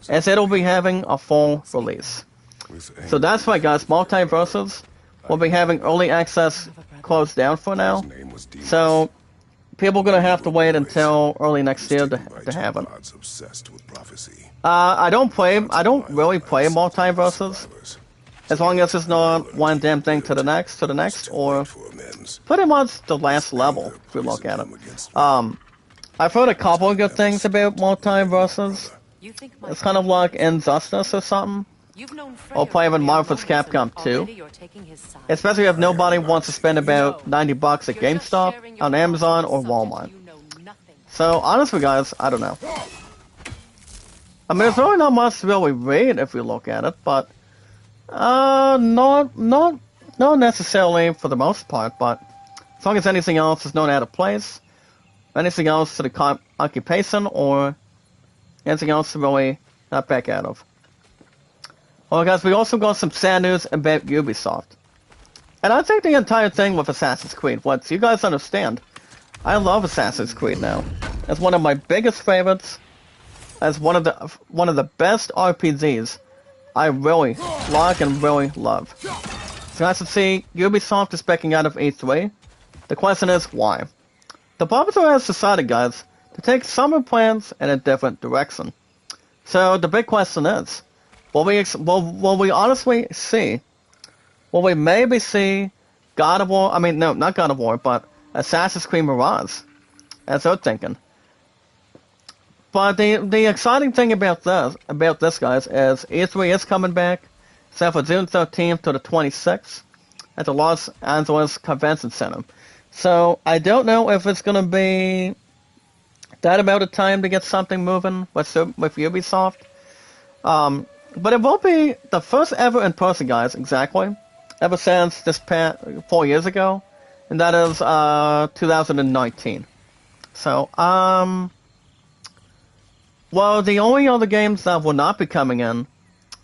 as it'll be having a full release. So that's why, guys, multiverses will be having early access closed down for now. So people are gonna have to wait until early next year to have it. I don't really play multiverses, As long as it's not one damn thing to the next, or pretty much the last level, if you look at it. I've heard a couple of good things about multiverses. It's kind of like Injustice or something. Or play even Marvel's Capcom 2. Especially if nobody wants to spend about $90 at GameStop, on Amazon, or Walmart. So, honestly guys, I don't know. I mean, there's really not much to really read if you look at it, but not necessarily for the most part, but as long as anything else is not out of place, anything else to the occupation, or anything else to really not back out of. Well guys, we also got some sad news about Ubisoft. And I think the entire thing with Assassin's Creed, what you guys understand, I love Assassin's Creed now. It's one of my biggest favorites. As one of the best RPGs I really like and really love. So as you see, Ubisoft is backing out of E3. The question is, why? The publisher has decided, guys, to take summer plans in a different direction. So the big question is, will we honestly see, will we maybe see God of War, I mean, no, not God of War, but Assassin's Creed Mirage, as they're thinking. But the exciting thing about this, guys, is E3 is coming back, set for June 13th to the 26th, at the Los Angeles Convention Center. So, I don't know if it's going to be that amount of time to get something moving with Ubisoft. But it will be the first ever in person, guys, exactly, ever since this past 4 years ago, and that is 2019. So, well, the only other games that will not be coming in,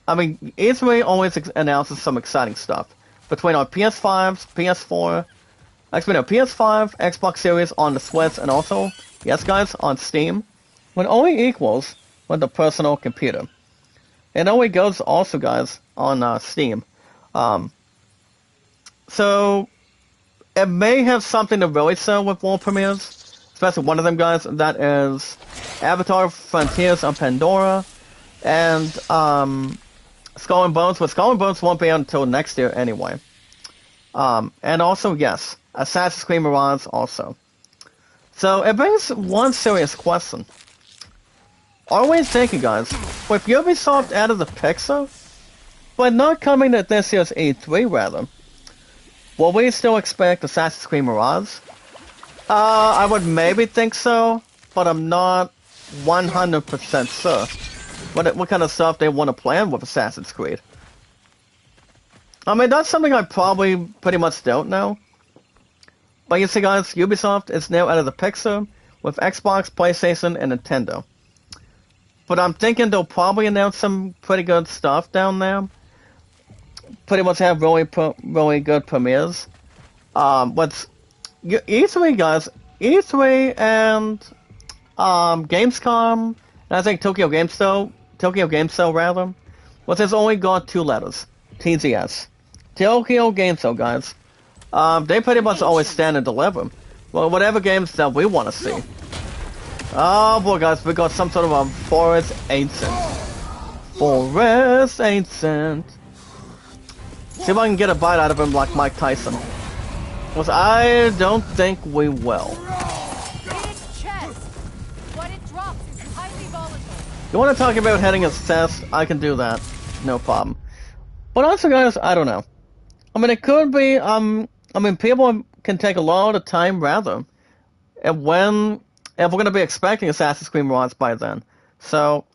I mean, E3 always announces some exciting stuff. Between our PS5s, PS4, actually no, PS5, Xbox Series on the Switch, and also, yes guys, on Steam, when only equals with the personal computer. It only goes also, guys, on Steam. So, it may have something to really sell with world premieres. Especially one of them, guys, that is Avatar Frontiers on Pandora, and Skull and Bones, but Skull and Bones won't be out until next year anyway. And also, yes, Assassin's Creed Mirage also. So, it brings one serious question. Are we thinking, guys, with Ubisoft out of the picture, but not coming to this year's E3 rather, will we still expect Assassin's Creed Mirage? I would maybe think so, but I'm not 100% sure what kind of stuff they want to plan with Assassin's Creed. I mean, that's something I probably pretty much don't know. But you see, guys, Ubisoft is now out of the picture with Xbox, PlayStation, and Nintendo. But I'm thinking they'll probably announce some pretty good stuff down there. Pretty much have really good premieres. What's E3, guys, E3 and Gamescom, and I think Tokyo Game Show rather, which has only got 2 letters, TGS. Tokyo Game Show, guys. They pretty much always stand and deliver. Well, whatever games that we want to see. Oh boy, guys, we got some sort of a Forest Ancient. Forest Ancient. See if I can get a bite out of him like Mike Tyson. Because I don't think we will. You want to talk about heading his chest? I can do that. No problem. But also, guys, I don't know. I mean, it could be, I mean, people can take a lot of time, rather, if we're going to be expecting Assassin's Creed Mirage by then. So,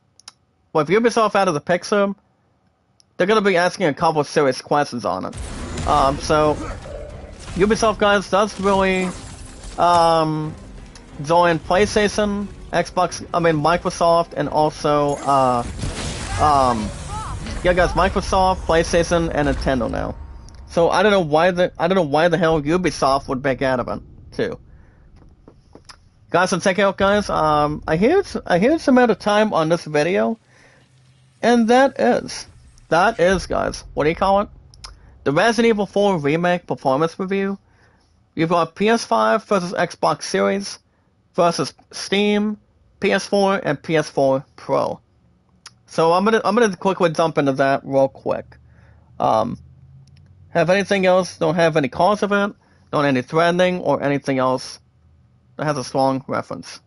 with Ubisoft out of the picture, they're going to be asking a couple of serious questions on it. So, Ubisoft, guys, does really join PlayStation, Xbox, I mean Microsoft, and also yeah, guys, Microsoft, PlayStation, and Nintendo now. So I don't know why the hell Ubisoft would back out of it too. Guys, so check out, guys. I hear some amount of time on this video, and that is, guys, what do you call it? The Resident Evil 4 Remake Performance Review. You've got PS5 versus Xbox Series versus Steam, PS4, and PS4 Pro. So I'm gonna quickly jump into that real quick. have anything else, don't have any cause of it, don't any threatening or anything else that has a strong reference.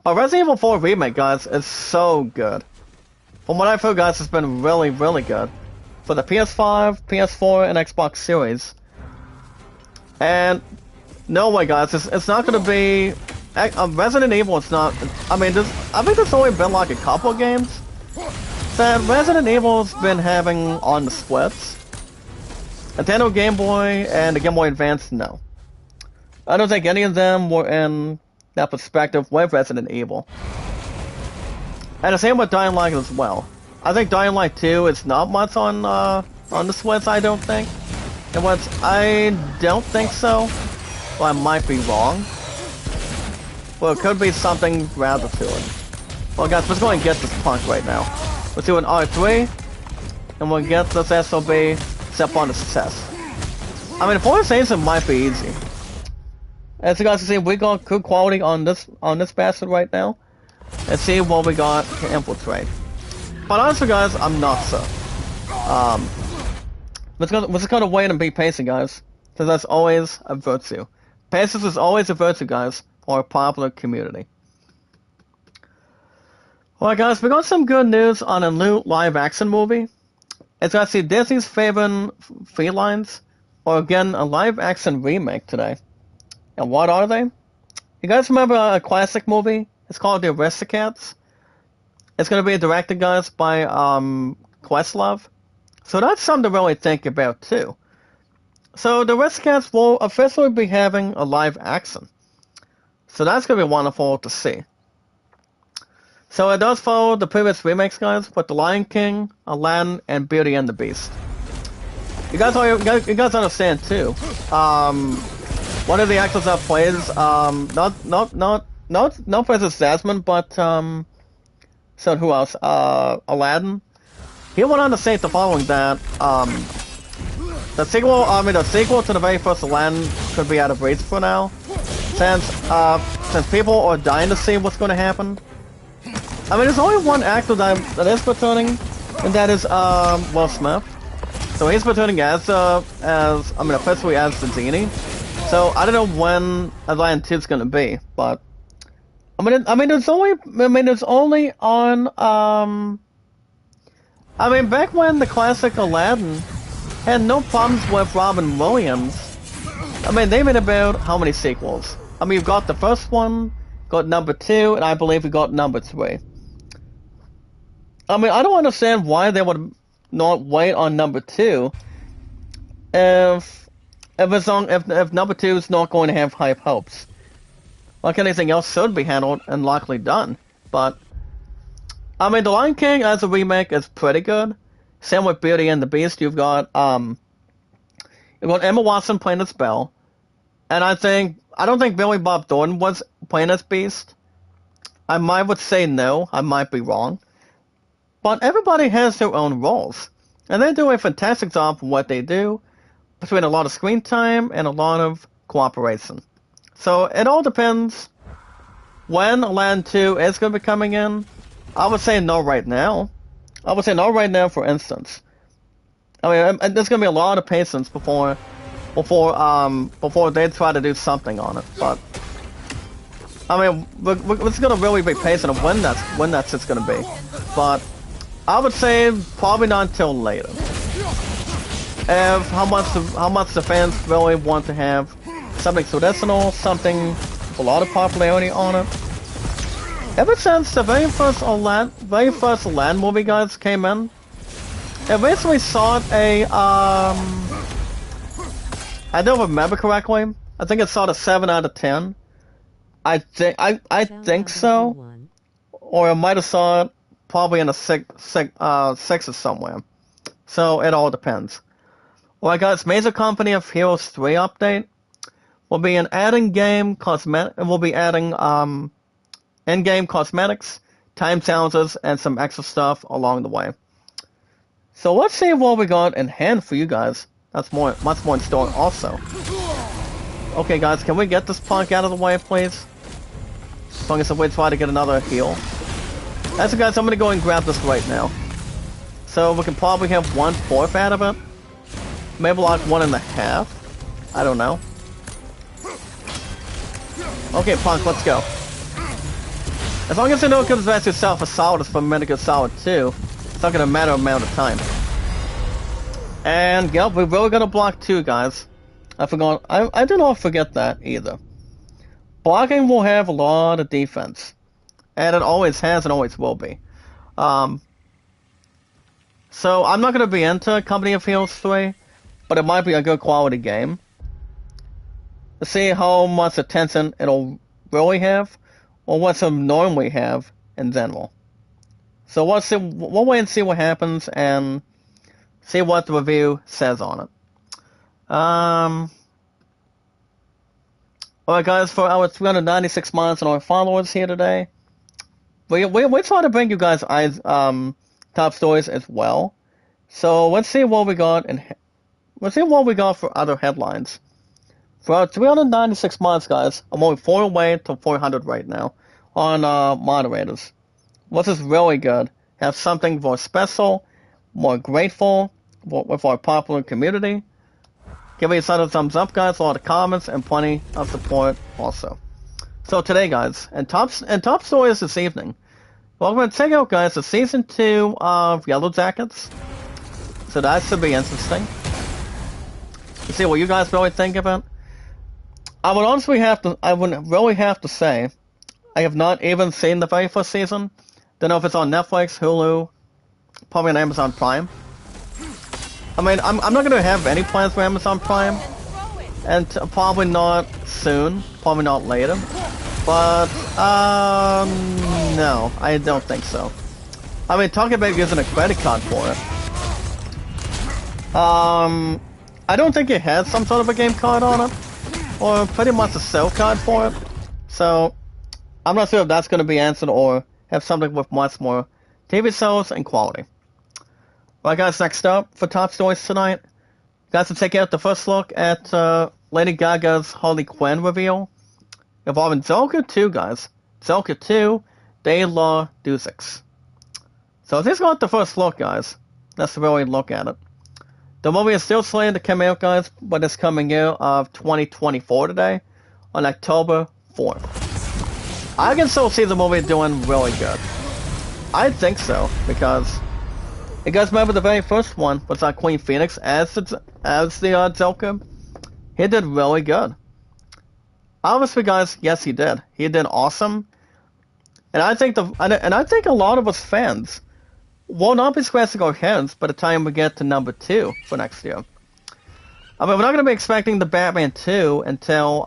Resident Evil 4 Remake, guys, is so good. From what I've heard, guys, it's been really, really good. For the PS5, PS4, and Xbox Series. And, no way, guys, it's not gonna be... Resident Evil, it's not... I think there's only been like a couple of games that Resident Evil's been having on the splits. Nintendo Game Boy and the Game Boy Advance, no. I don't think any of them were in that perspective with Resident Evil. And the same with Dying Light as well. I think Dying Light 2 is not much on the splits, I don't think. I don't think so. Well, I might be wrong. Well, it could be something rather to it. Well, guys, let's go and get this punk right now. Let's do an R3, and we'll get this SOB step on the success. I mean, for it might be easy. As you guys can see, we got good quality on this bastard right now. Let's see what we got to infiltrate. But honestly, guys, I'm not so. Let's just gotta wait and be patient, guys, because that's always a virtue. Patience is always a virtue, guys, for a popular community. Alright, guys, we got some good news on a new live-action movie. It's actually Disney's favorite felines, or again, a live-action remake today. And what are they? You guys remember a classic movie? It's called The Aristocats. It's going to be directed, guys, by Questlove. So that's something to really think about, too. So The Aristocats will officially be having a live action. So that's going to be wonderful to see. So it does follow the previous remakes, guys, with The Lion King, Aladdin, and Beauty and the Beast. You guys understand, too. One of the actors that plays, not Princess Jasmine, but, so who else? Aladdin. He went on to say the following, that, the sequel to the very first Aladdin could be out of reach for now, since people are dying to see what's going to happen. I mean, there's only one actor that is returning, and that is, Will Smith. So he's returning officially as the genie. So I don't know when Aladdin 2 is gonna be, but there's only on back when the classic Aladdin had no problems with Robin Williams. They made about how many sequels? You've got the first one, got number 2, and I believe we got number 3. I don't understand why they would not wait on number 2 if number 2 is not going to have high hopes. Like anything else should be handled and likely done. But The Lion King as a remake is pretty good. Same with Beauty and the Beast. You've got Emma Watson playing as Belle. And I don't think Billy Bob Thornton was playing as Beast. I would say no, I might be wrong. But everybody has their own roles. And they do a fantastic job for what they do, between a lot of screen time and a lot of cooperation. So it all depends when Aladdin 2 is going to be coming in. I would say no right now. I would say no right now, for instance. There's going to be a lot of patience before they try to do something on it. But we're just going to really be patient of when that's just going to be. But I would say probably not until later. How much the fans really want to have something traditional, something with a lot of popularity on it. Ever since the very first Aladdin movie, guys, came in, it basically sought I don't remember correctly. I think it sought a 7 out of 10. I think so, or it might have sought probably in a 6 or somewhere. So it all depends. Well, guys, Major Company of Heroes 3 update will be adding in-game cosmetics, time challenges, and some extra stuff along the way. So let's see what we got in hand for you guys. That's much more in store also. Okay, guys, can we get this punk out of the way, please? As long as we try to get another heal. That's it, guys. I'm gonna go and grab this right now. So we can probably have 1/4 out of it. Maybe like 1.5. I don't know. Okay, Punk, let's go. As long as it don't comes back to yourself a solid for Metal Gear Solid 2, it's not gonna matter amount of time. And yep, we're really gonna block 2, guys. I forgot. I did not forget that either. Blocking will have a lot of defense, and it always has and always will be. So I'm not gonna be into Company of Heroes 3, but it might be a good quality game. To see how much attention it'll really have, or what's it normally have in general. So we'll wait and see what happens and see what the review says on it. Alright guys, for our 396 months and our followers here today, we try to bring you guys top stories as well. So let's see what we got for other headlines. For our 396 months, guys, I'm only 4 away to 400 right now on moderators. Which is really good. Have something more special, more grateful with our popular community. Give me a thumbs up, guys, a lot of comments, and plenty of support also. So today, guys, and top stories this evening. Well, we're going to check out, guys, the Season 2 of Yellow Jackets. So that should be interesting. To see what you guys really think of it. I would really have to say, I have not even seen the very first season. Don't know if it's on Netflix, Hulu, probably on Amazon Prime. I mean, I'm not going to have any plans for Amazon Prime, and probably not soon, probably not later. But, no, I don't think so. I mean, talking about using a credit card for it. I don't think it has some sort of a game card on it, or pretty much a sell card for it. So, I'm not sure if that's going to be answered or have something with much more TV shows and quality. Alright guys, next up for top stories tonight, guys, to take out the first look at Lady Gaga's Harley Quinn reveal involving Joker 2, guys. Joker 2, De La Duzix. So this is not the first look, guys. Let's really look at it. The movie is still slated to come out, guys, but it's coming out of 2024 today, on October 4th. I can still see the movie doing really good. I think so, because you guys remember the very first one was Queen Phoenix as the Joker? He did really good. Obviously, guys, yes, he did. He did awesome. And I think a lot of us fans will not be scratching our heads by the time we get to number 2 for next year. I mean, we're not going to be expecting the Batman 2 until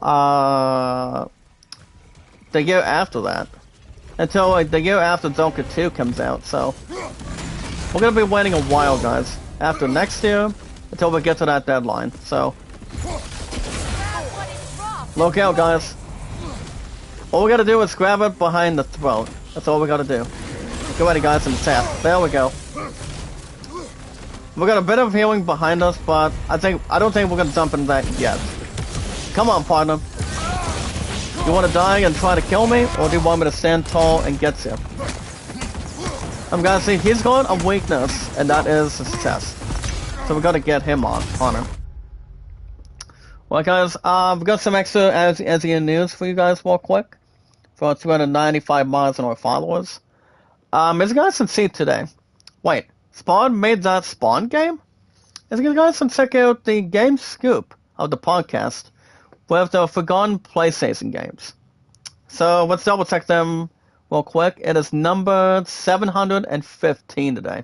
the year after that. Until the year after Joker 2 comes out, so we're going to be waiting a while, guys, after next year until we get to that deadline. So look out, guys. All we got to do is grab it behind the throat. That's all we got to do. Get ready, guys, and tap. There we go. We got a bit of healing behind us, but I don't think we're going to jump into that yet. Come on, partner. You want to die and try to kill me, or do you want me to stand tall and get you? I'm gonna see he's got a weakness, and that is his chest. So we gotta get him on him. Well, guys, we've got some extra ASEAN news for you guys real quick. For our 295 mods and our followers. As you guys can see today. Wait, Spawn made that Spawn game? As you guys can check out the game scoop of the podcast with the forgotten PlayStation games. So let's double check them real quick. It is number 715 today.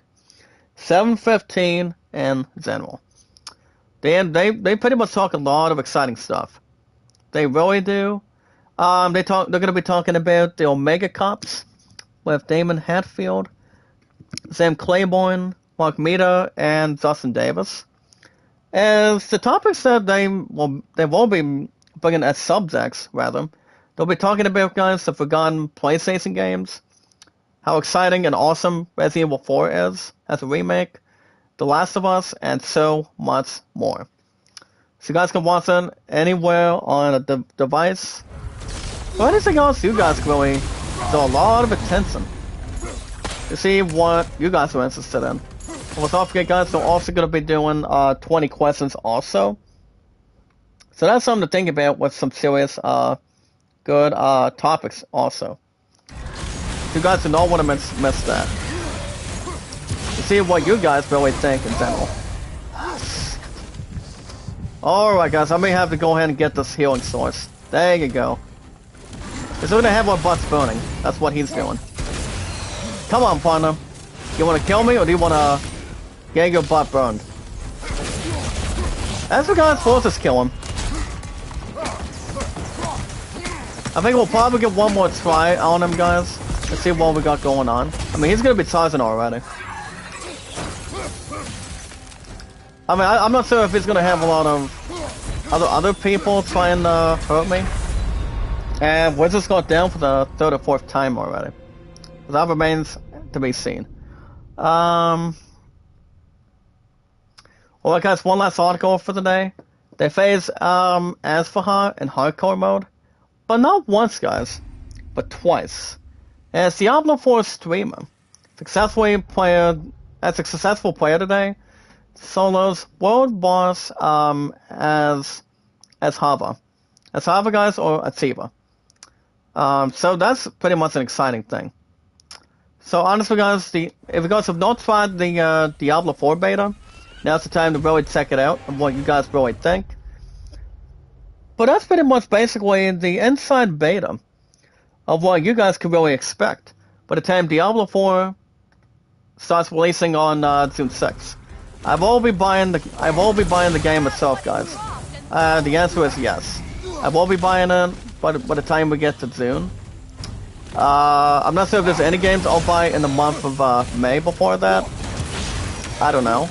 715 in general. They pretty much talk a lot of exciting stuff. They really do. They're going to be talking about the Omega Cups with Damon Hatfield, Sam Claiborne, Mark Meader, and Justin Davis. As the topics that they will be bringing as subjects, rather, they'll be talking about, guys, the forgotten PlayStation games, how exciting and awesome Resident Evil 4 is as a remake, The Last of Us, and so much more. So you guys can watch it anywhere on a device, or anything else you guys can really do a lot of attention to see what you guys are interested in. Let's not forget, guys, we're also going to be doing 20 questions also. So that's something to think about with some serious, good topics also. You guys do not want to miss that. To see what you guys really think in general. Alright, guys, I may have to go ahead and get this healing source. There you go. Because we're going to have our butts burning. That's what he's doing. Come on, partner. You want to kill me, or do you want to get your butt burned? As we guys, let's just kill him. I think we'll probably get one more try on him, guys. Let's see what we got going on. I mean, he's gonna be Tarzan already. I mean, I'm not sure if he's gonna have a lot of other people trying to hurt me. And we're just got down for the third or fourth time already. That remains to be seen. Well, guys, one last article for the day. They phase Asfaha in hardcore mode. But not once, guys, but twice. As Diablo 4 streamer, successful player today, solos world boss as Hava. As Hava, guys, or Atiba. So that's pretty much an exciting thing. So honestly, guys, if you guys have not tried the Diablo 4 beta, now's the time to really check it out and what you guys really think. But that's pretty much basically the inside beta of what you guys could really expect by the time Diablo 4 starts releasing on June 6th. I will be buying the game itself, guys. The answer is yes. I will be buying it by the time we get to June. I'm not sure if there's any games I'll buy in the month of May before that. I don't know.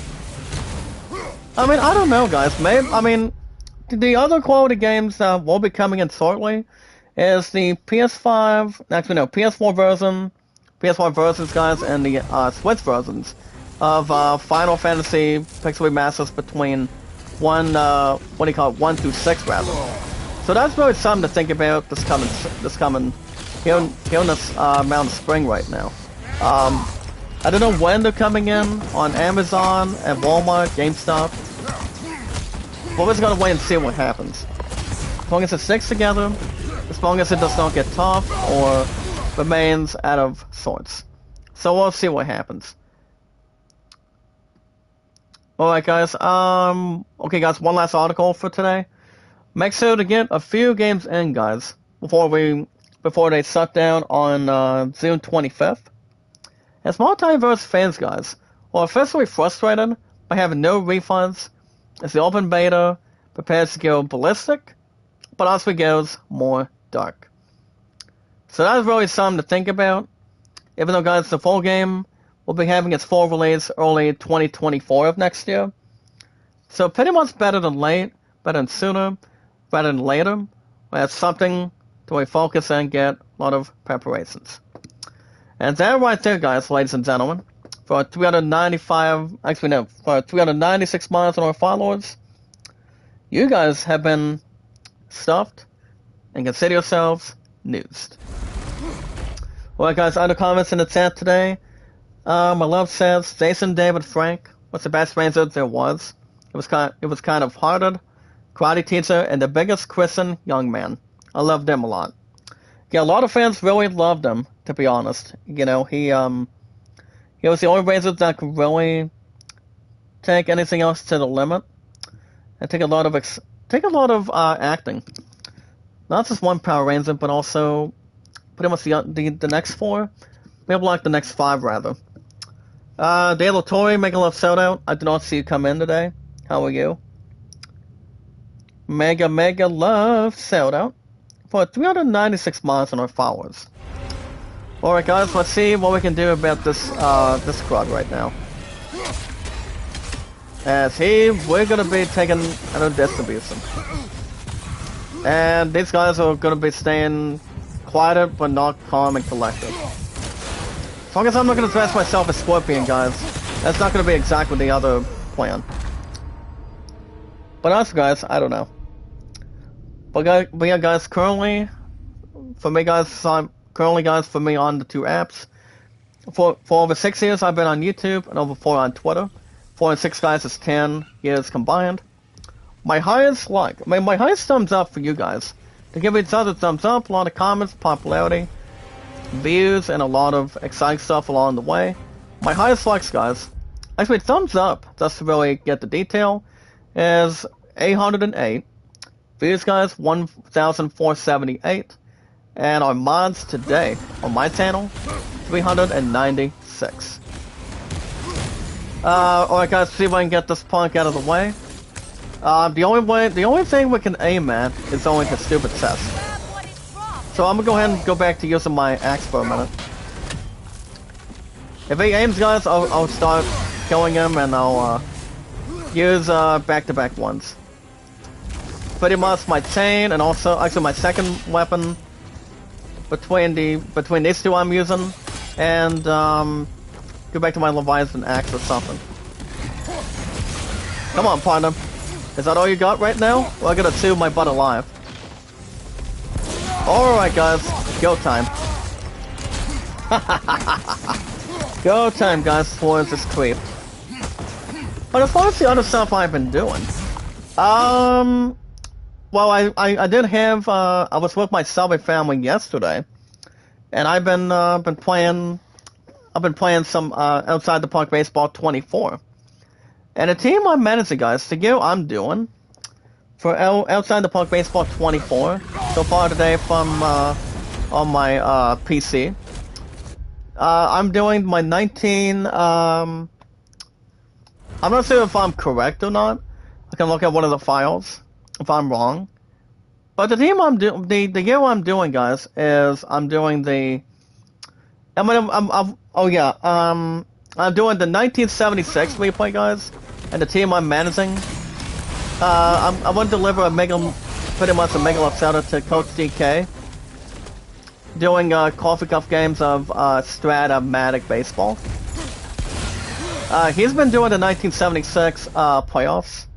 I don't know, guys. The other quality games that will be coming in shortly is the PS4 versions, guys, and the Switch versions of Final Fantasy Pixel Remasters between 1 through 6 rather. So that's really something to think about this coming here in this amount of spring right now. I don't know when they're coming in on Amazon and Walmart, GameStop. We're just gonna wait and see what happens. As long as it sticks together, as long as it does not get tough or remains out of sorts. So we'll see what happens. Alright, guys, okay, guys, one last article for today. Make sure to get a few games in, guys, before they shut down on June 25th. As Multiverse fans, guys, are officially frustrated by having no refunds as the open beta prepares to go ballistic, but also goes more dark. So that's really something to think about. Even though, guys, the full game will be having its full release early 2024 of next year. So pretty much better than late, better than sooner, better than later. That's something to really focus and get a lot of preparations. And that right there, guys, ladies and gentlemen, for 396 miles on our followers, you guys have been stuffed and consider yourselves newsed. Alright, guys, other comments in the chat today. My love says, Jason David Frank, what's the best ranger there was? It was kind of hearted, karate teacher, and the biggest Christian young man. I loved him a lot. Yeah, a lot of fans really loved him, to be honest. You know, he was the only ranger that could really take anything else to the limit, and take a lot of acting. Not just one Power Ranger, but also pretty much the next 4. Maybe like the next 5 rather. De La Torre, make a love shout out. I did not see you come in today. How are you? Mega love shout out for 396 miles on our followers. Alright, guys, let's see what we can do about this squad right now. As we're gonna be taking another distribution. And these guys are gonna be staying quiet but not calm and collected. As long as I'm not gonna dress myself as Scorpion, guys, that's not gonna be exactly the other plan. But also, guys, I don't know. But yeah, guys, currently, for me on the 2 apps, for over 6 years I've been on YouTube and over 4 on Twitter. 4 and 6 guys is 10 years combined. My highest my highest thumbs up for you guys. To give each other thumbs up, a lot of comments, popularity, views, and a lot of exciting stuff along the way. My highest likes, guys, actually thumbs up, just to really get the detail, is 808. Views, guys, 1,478. And our mods today on my channel, 396. Alright guys, see if I can get this punk out of the way. The only thing we can aim at is only the stupid chest. So I'm gonna go ahead and go back to using my axe for a minute. If he aims, guys, I'll start killing him and I'll use back-to-back ones. Pretty much my chain and also actually my second weapon between these two I'm using, and go back to my Leviathan axe or something. Come on, partner. Is that all you got right now? Well, I gotta chew my butt alive. Alright guys, go time. Go time, guys, towards this creep. But as far as the other stuff I've been doing, well, I did have, I was with my Subway family yesterday, and I've been playing some, Outside the Park Baseball 24. And the team I'm managing, guys, the gear I'm doing for Outside the Park Baseball 24 so far today from on my PC. I'm doing my 19. I'm not sure if I'm correct or not. I can look at one of the files if I'm wrong. But the team I'm doing, the gear I'm doing, guys, is I'm doing the. I'm doing the 1976 replay, guys. And the team I'm managing, I want to deliver pretty much a mega shout out to Coach DK, doing coffee cup games of Stratomatic baseball. He's been doing the 1976 playoffs,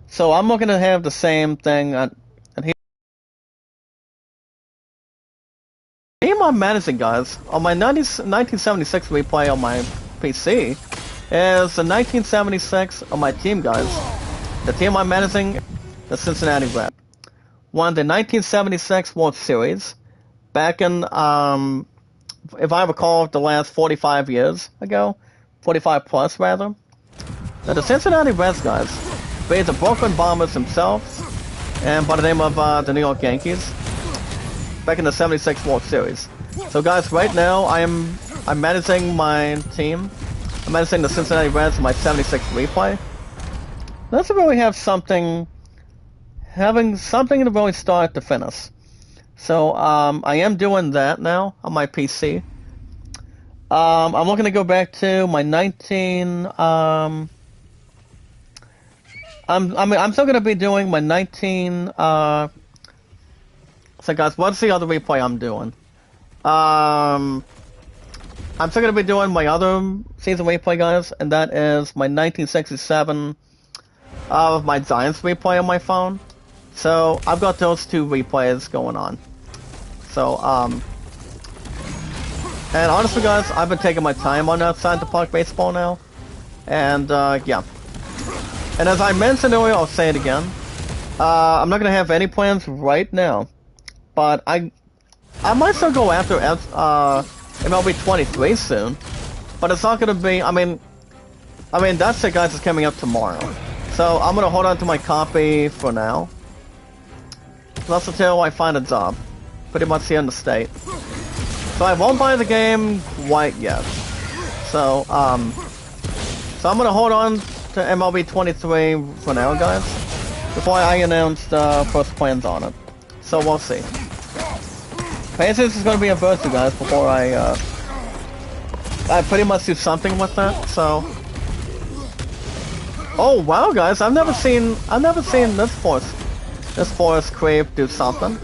so I'm looking to have the same thing. And he, the team I'm managing, guys, on my 1976 replay on my PC. Is the 1976 of my team, guys. The team I'm managing, the Cincinnati Reds, won the 1976 World Series back in, if I recall, the last 45 years ago, 45 plus rather. Now the Cincinnati Reds, guys, beat the Brooklyn Bombers themselves, and by the name of the New York Yankees, back in the 76 World Series. So, guys, right now I'm managing my team. I'm managing the Cincinnati Reds in my 76 replay. Let's really have having something to really start to finish. So, I am doing that now on my PC. I'm looking to go back to my 19, I'm still going to be doing my 19, so guys, what's the other replay I'm doing? I'm still going to be doing my other season replay, guys, and that is my 1967 of my Giants replay on my phone. So, I've got those two replays going on. So, and honestly, guys, I've been taking my time on Outside the Park Baseball now. And, yeah. And as I mentioned earlier, I'll say it again. I'm not going to have any plans right now. But I might still go after MLB 23 soon, but it's not gonna be. I mean, that's it, guys. Is coming up tomorrow, so I'm gonna hold on to my copy for now. Plus until I find a job, pretty much here in the state. So I won't buy the game quite yet. So I'm gonna hold on to MLB 23 for now, guys, before I announce the first plans on it. So we'll see. Basically, this is going to be a versus, guys, before I pretty much do something with that, so. Oh, wow, guys, I've never seen this forest creep do something.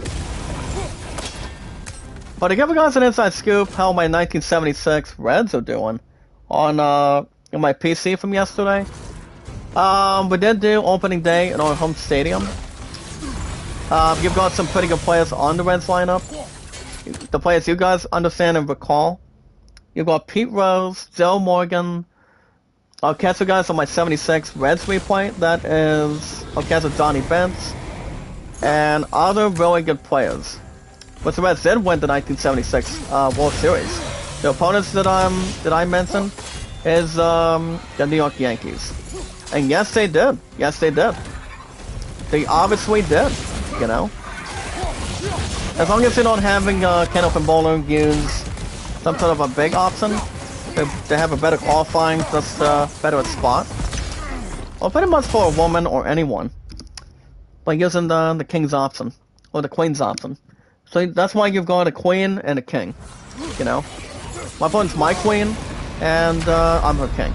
But to give you guys an inside scoop how my 1976 Reds are doing on, in my PC from yesterday. We did do opening day in our home stadium. You've got some pretty good players on the Reds lineup. The players you guys understand and recall. You've got Pete Rose, Joe Morgan, Orchestra guys on my 76 Reds replay. That is Orchestra Johnny Benz, and other really good players. But the Reds did win the 1976 World Series. The opponents that I mentioned is the New York Yankees. And yes, they did. Yes, they did. They obviously did, you know. As long as you're not having Kenneth and Bowler use some sort of a big option, they have a better qualifying, just better at spot. Or pretty much for a woman or anyone. By using the king's option, or the queen's option. So that's why you've got a queen and a king, you know. My opponent's my queen, and I'm her king.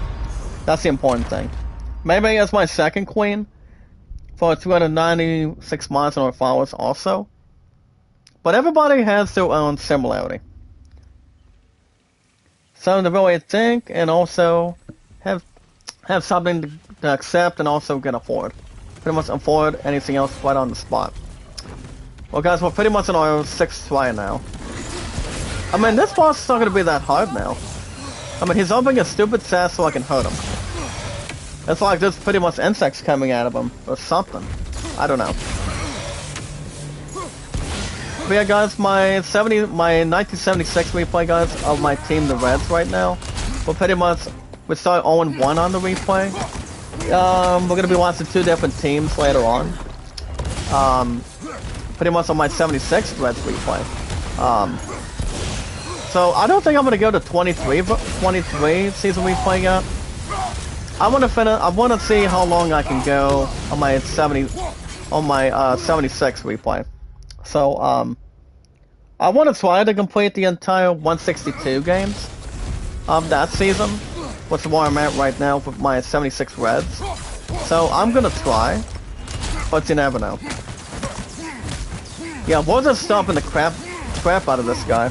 That's the important thing. Maybe as my second queen, for 296 miles an hour followers also. But everybody has their own similarity. So to really think and also have something to accept and also can afford. Pretty much afford anything else right on the spot. Well guys, we're pretty much in our 6th try now. I mean, this boss is not going to be that hard now. I mean, he's opening a stupid chest so I can hurt him. It's like there's pretty much insects coming out of him, or something. I don't know. But yeah guys, my 1976 replay guys of my team, the Reds right now. We're pretty much, we start 0-1 on the replay. We're going to be watching 2 different teams later on. Pretty much on my 76 Reds replay. So I don't think I'm going to go to 23 season replay yet. I want to see how long I can go on my 76 replay. So I want to try to complete the entire 162 games of that season, which is where I'm at right now with my 76 Reds. So I'm gonna try, but you never know. Yeah, we're just stomping the crap out of this guy.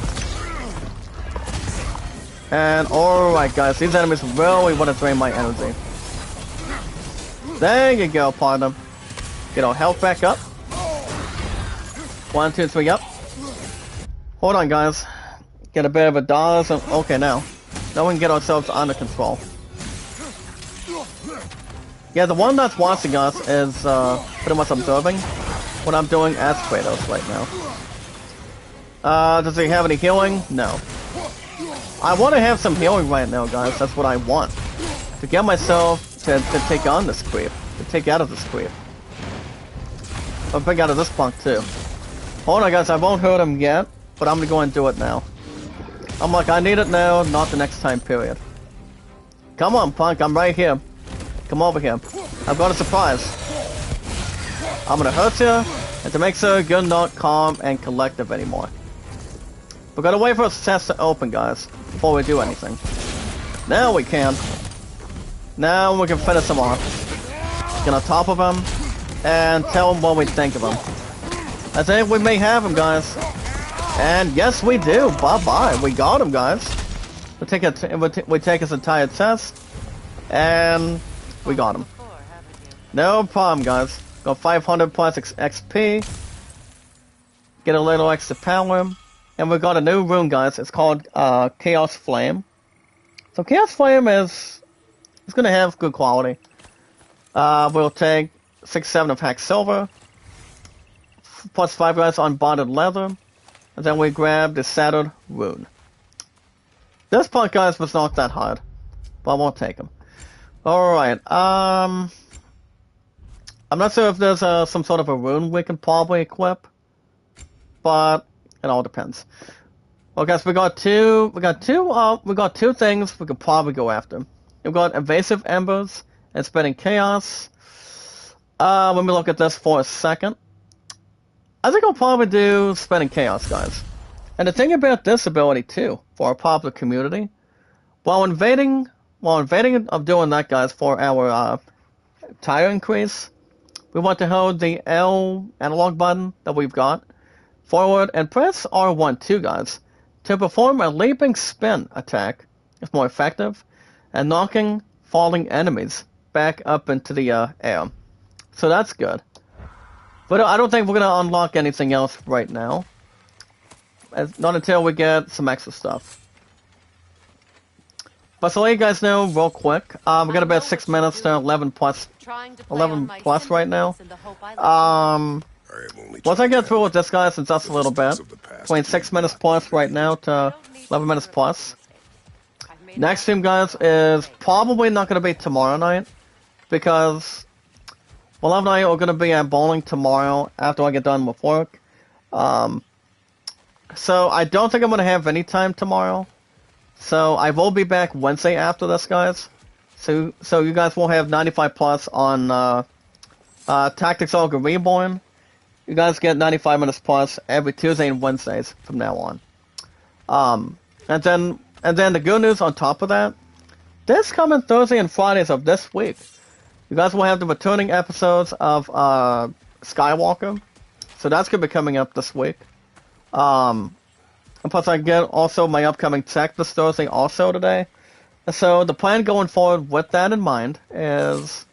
And alright guys, these enemies really want to drain my energy. There you go, partner. Get our health back up. 1, 2, 3, up. Hold on guys. Get a bit of a dodge. Okay, now we can get ourselves under control. Yeah, the one that's watching us is pretty much observing what I'm doing as Kratos right now. Does he have any healing? No. I want to have some healing right now, guys. That's what I want. To get myself to take on this creep. To take out of this creep. I'll take out of this punk too. Hold on, guys. I won't hurt him yet, but I'm gonna go and do it now. I'm like, I need it now, not the next time period. Come on, punk. I'm right here. Come over here. I've got a surprise. I'm gonna hurt you, and to make sure you're not calm and collective anymore. We're gonna wait for a chest to open, guys, before we do anything. Now we can. Now we can finish him off. Get on top of him, and tell him what we think of him. I think we may have him, guys. And yes, we do. Bye-bye. We got him, guys. We take his entire chest, and we got him. No problem, guys. Got 500 plus XP. Get a little extra power. And we got a new rune, guys. It's called Chaos Flame. So Chaos Flame is going to have good quality. We'll take 6-7 of Hack Silver. Plus 5 guys on bonded leather. And then we grab the Shattered Rune. This part, guys, was not that hard. But I won't take him. Alright, I'm not sure if there's some sort of a rune we can probably equip. But it all depends. Well, guys, we got two things we could probably go after. We've got Evasive Embers and Spreading Chaos. Let me look at this for a second. I think I'll probably do Spreading Chaos, guys. And the thing about this ability, too, for our popular community, while invading of doing that, guys, for our tire increase, we want to hold the L analog button that we've got forward and press R1 too, guys, to perform a leaping spin attack. It's more effective and knocking falling enemies back up into the air. So that's good. But I don't think we're going to unlock anything else right now. Not until we get some extra stuff. But to let you guys know real quick, we're gonna be at 6 minutes to 11 plus, 11 plus right now. Once I get through with this guy, since that's a little bit, between 6 minutes plus right now to 11 minutes plus. Next stream, guys, is probably not gonna be tomorrow night, because Love and I are gonna be at bowling tomorrow after I get done with work. So I don't think I'm gonna have any time tomorrow. So I will be back Wednesday after this, guys. So you guys will have 95 plus on Tactics Ogre Reborn. You guys get 95 minutes plus every Tuesday and Wednesdays from now on. And then the good news on top of that, this coming Thursday and Fridays of this week, you guys will have the returning episodes of Skywalker. So that's gonna be coming up this week. And plus I get also my upcoming tech this Thursday also today. So the plan going forward with that in mind is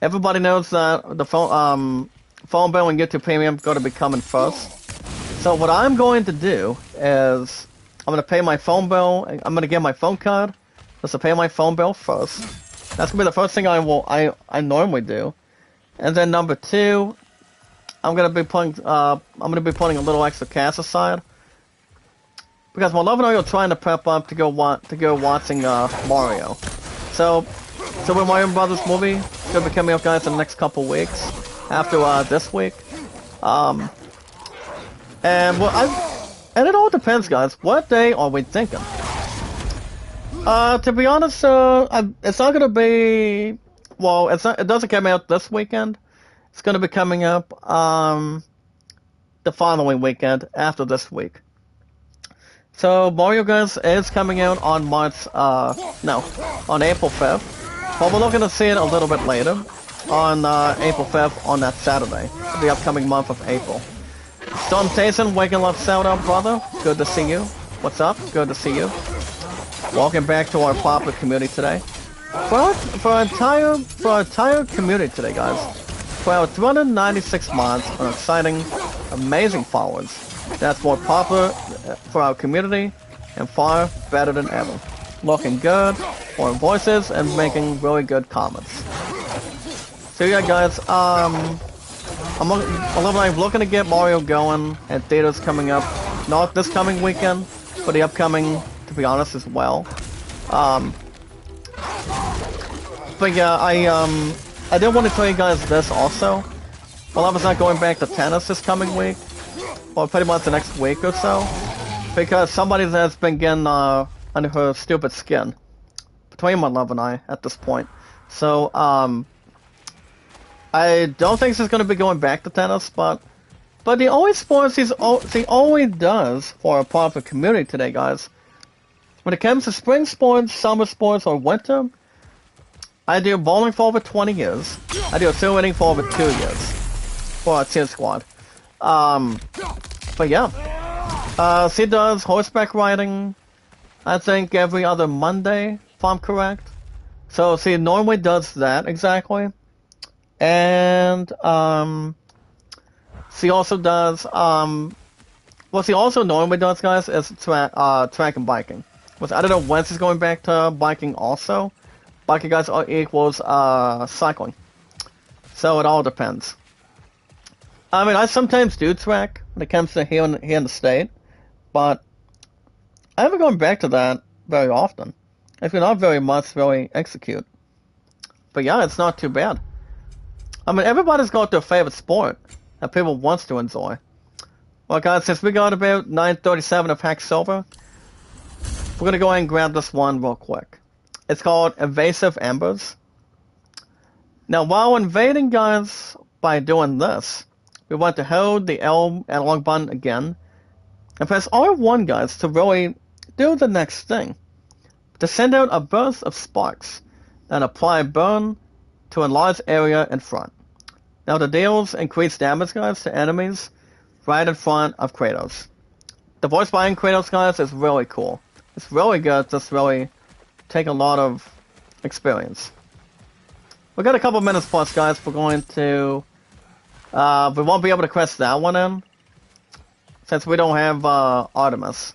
everybody knows that the phone bill and YouTube Premium is going to be coming first. So what I'm going to do is I'm going to pay my phone bill. I'm going to get my phone card just to pay my phone bill first. That's going to be the first thing I normally do. And then number two, I'm going to be putting a little extra cash aside. Because my love and I are trying to prep up to go watching Mario. So Super Mario Brothers movie is gonna be coming up, guys, in the next couple weeks after this week. And it all depends, guys. What day are we thinking? To be honest, it's not gonna be. Well, it doesn't come out this weekend. It's gonna be coming up the following weekend after this week. So Mario, guys, is coming out on on April 5th. But we're looking to see it a little bit later, on April 5th, on that Saturday, the upcoming month of April. Storm Tyson, waking up, shout out, brother. Good to see you. What's up? Good to see you. Welcome back to our popular community today. For our entire community today, guys. For our 396 mods, our exciting, amazing followers. That's more popular for our community and far better than ever. Looking good, more voices, and making really good comments. So yeah, guys, I'm looking to get Mario going, and theaters coming up, not this coming weekend, but the upcoming, to be honest, as well. But yeah, I did want to tell you guys this also. While I was not going back to tennis this coming week, or pretty much the next week or so, because somebody has been getting under her stupid skin between my love and I at this point. So I don't think she's going to be going back to tennis, but the only sports she always does for a part of the community today, guys. When it comes to spring sports, summer sports, or winter, I do bowling for over 20 years. I do cheerleading for over 2 years for our cheer squad. But yeah, she does horseback riding, I think every other Monday, if I'm correct. So she normally does that exactly. And, she also does, what she also normally does, guys, is track and biking. Which I don't know when she's going back to biking also. Biking, guys, equals, cycling. So it all depends. I mean, I sometimes do track when it comes to here in the state, but I haven't gone back to that very often. If you're not very much really execute. But yeah, it's not too bad. I mean, everybody's got their favorite sport that people wants to enjoy. Well, guys, since we got about 937 of Hack Silver, we're gonna go ahead and grab this one real quick. It's called Evasive Embers. Now, while invading, guys, by doing this, we want to hold the L analog button again, and press R1, guys, to really do the next thing. To send out a burst of sparks, and apply burn to a large area in front. Now, the deals increased damage, guys, to enemies right in front of Kratos. The voice behind Kratos, guys, is really cool. It's really good, just really take a lot of experience. We've got a couple minutes plus, guys. We're going to... we won't be able to quest that one in, since we don't have Artemis.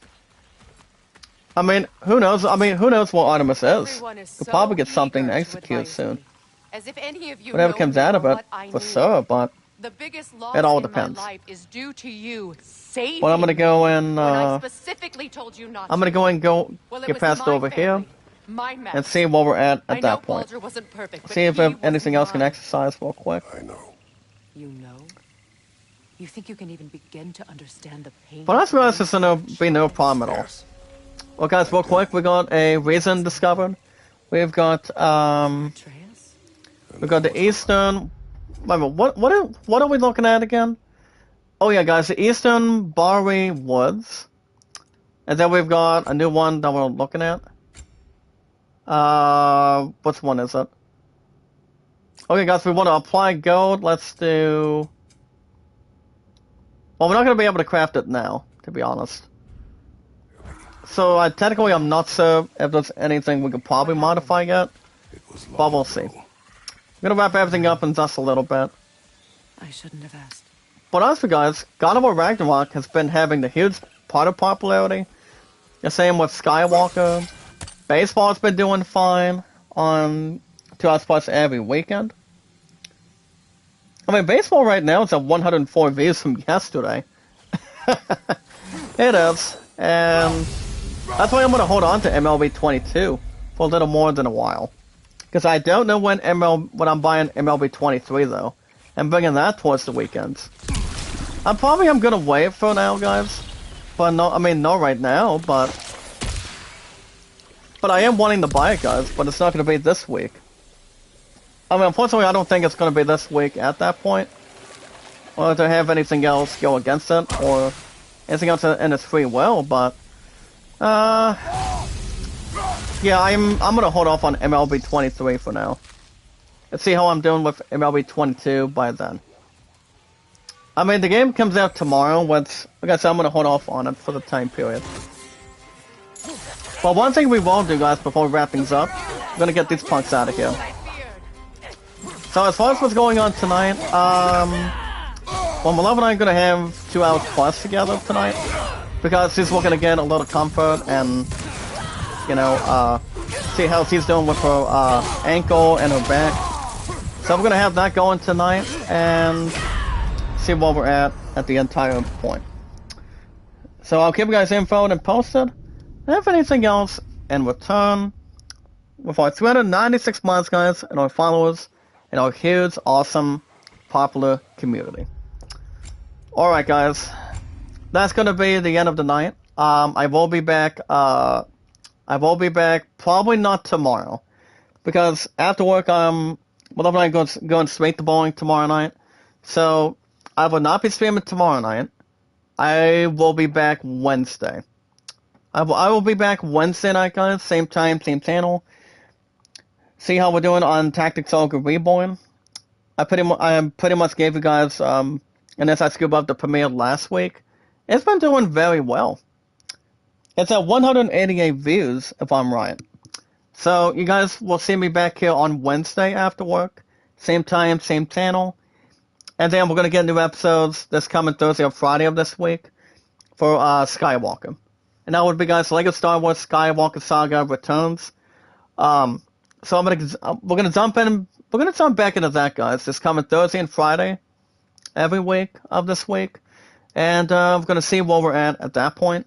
I mean, who knows? I mean, who knows what Artemis is? Everyone is We'll so probably get something eager to to execute advise soon. me. As if any of you Whatever know comes me out or of it, what I for need. sure, but The biggest it loss all in my depends. life is due to you saving Well, I'm gonna go and, when I specifically told you not I'm gonna to. go and Well, it get was past my over family, here my mess. and see where we're at I know that point. Baldur wasn't perfect, but See if he was anything else can mine. exercise real quick. I know. You know? You think you can even begin to understand the pain? But I realize there's gonna be no problem at all. Yes. Well, guys, real quick, we got a reason discovered. We've got Atreus? we got the Eastern. Wait a minute, what are we looking at again? Oh yeah, guys, the Eastern Barry Woods. And then we've got a new one that we're looking at. Which one is it? Okay, guys, we want to apply gold. Let's do. Well, we're not going to be able to craft it now, to be honest. So, technically, I'm not sure if there's anything we could probably modify yet. It was But we'll see. I'm going to wrap everything up in just a little bit. I shouldn't have asked. But honestly, guys, God of War Ragnarok has been having the huge part of popularity. The same with Skywalker. Baseball's been doing fine on 2 Hours Plus every weekend. I mean, baseball right now is at 104 views from yesterday. It is. And that's why I'm going to hold on to MLB 22 for a little more than a while. Because I don't know when I'm buying MLB 23 though. And bringing that towards the weekends. I'm going to wait for now, guys. But no, I mean, not right now, but I am wanting to buy it, guys, but it's not going to be this week. I mean, unfortunately, I don't think it's going to be this week at that point. Or to have anything else go against it, or anything else in its free will, but yeah, I'm going to hold off on MLB 23 for now. Let's see how I'm doing with MLB 22 by then. I mean, the game comes out tomorrow, which, like I said, I'm going to hold off on it for the time period. Well, one thing we will do, guys, before we wrap things up, we're going to get these punks out of here. So, as far as what's going on tonight, well, my love and I are going to have 2 Hours Plus together tonight, because she's looking to get a little comfort and, you know, see how she's doing with her ankle and her back. So, we're going to have that going tonight, and see where we're at the entire point. So I'll keep you guys info and posted. And if anything else in return, with our 396 months, guys, and our followers, and our huge, awesome, popular community. Alright, guys. That's gonna be the end of the night. I will be back, probably not tomorrow. Because after work, well, I'm going straight to bowling tomorrow night. So, I will not be streaming tomorrow night. I will be back Wednesday. I will be back Wednesday night, guys. Same time, same channel. See how we're doing on Tactics Ogre Reborn. I pretty much gave you guys an inside scoop of the premiere last week. It's been doing very well. It's at 188 views, if I'm right. So you guys will see me back here on Wednesday after work. Same time, same channel. And then we're going to get new episodes this coming Thursday or Friday of this week for Skywalker. And that would be, guys, LEGO Star Wars Skywalker Saga Returns. So we're gonna jump back into that, guys, this coming Thursday and Friday every week of this week. And we're gonna see where we're at that point.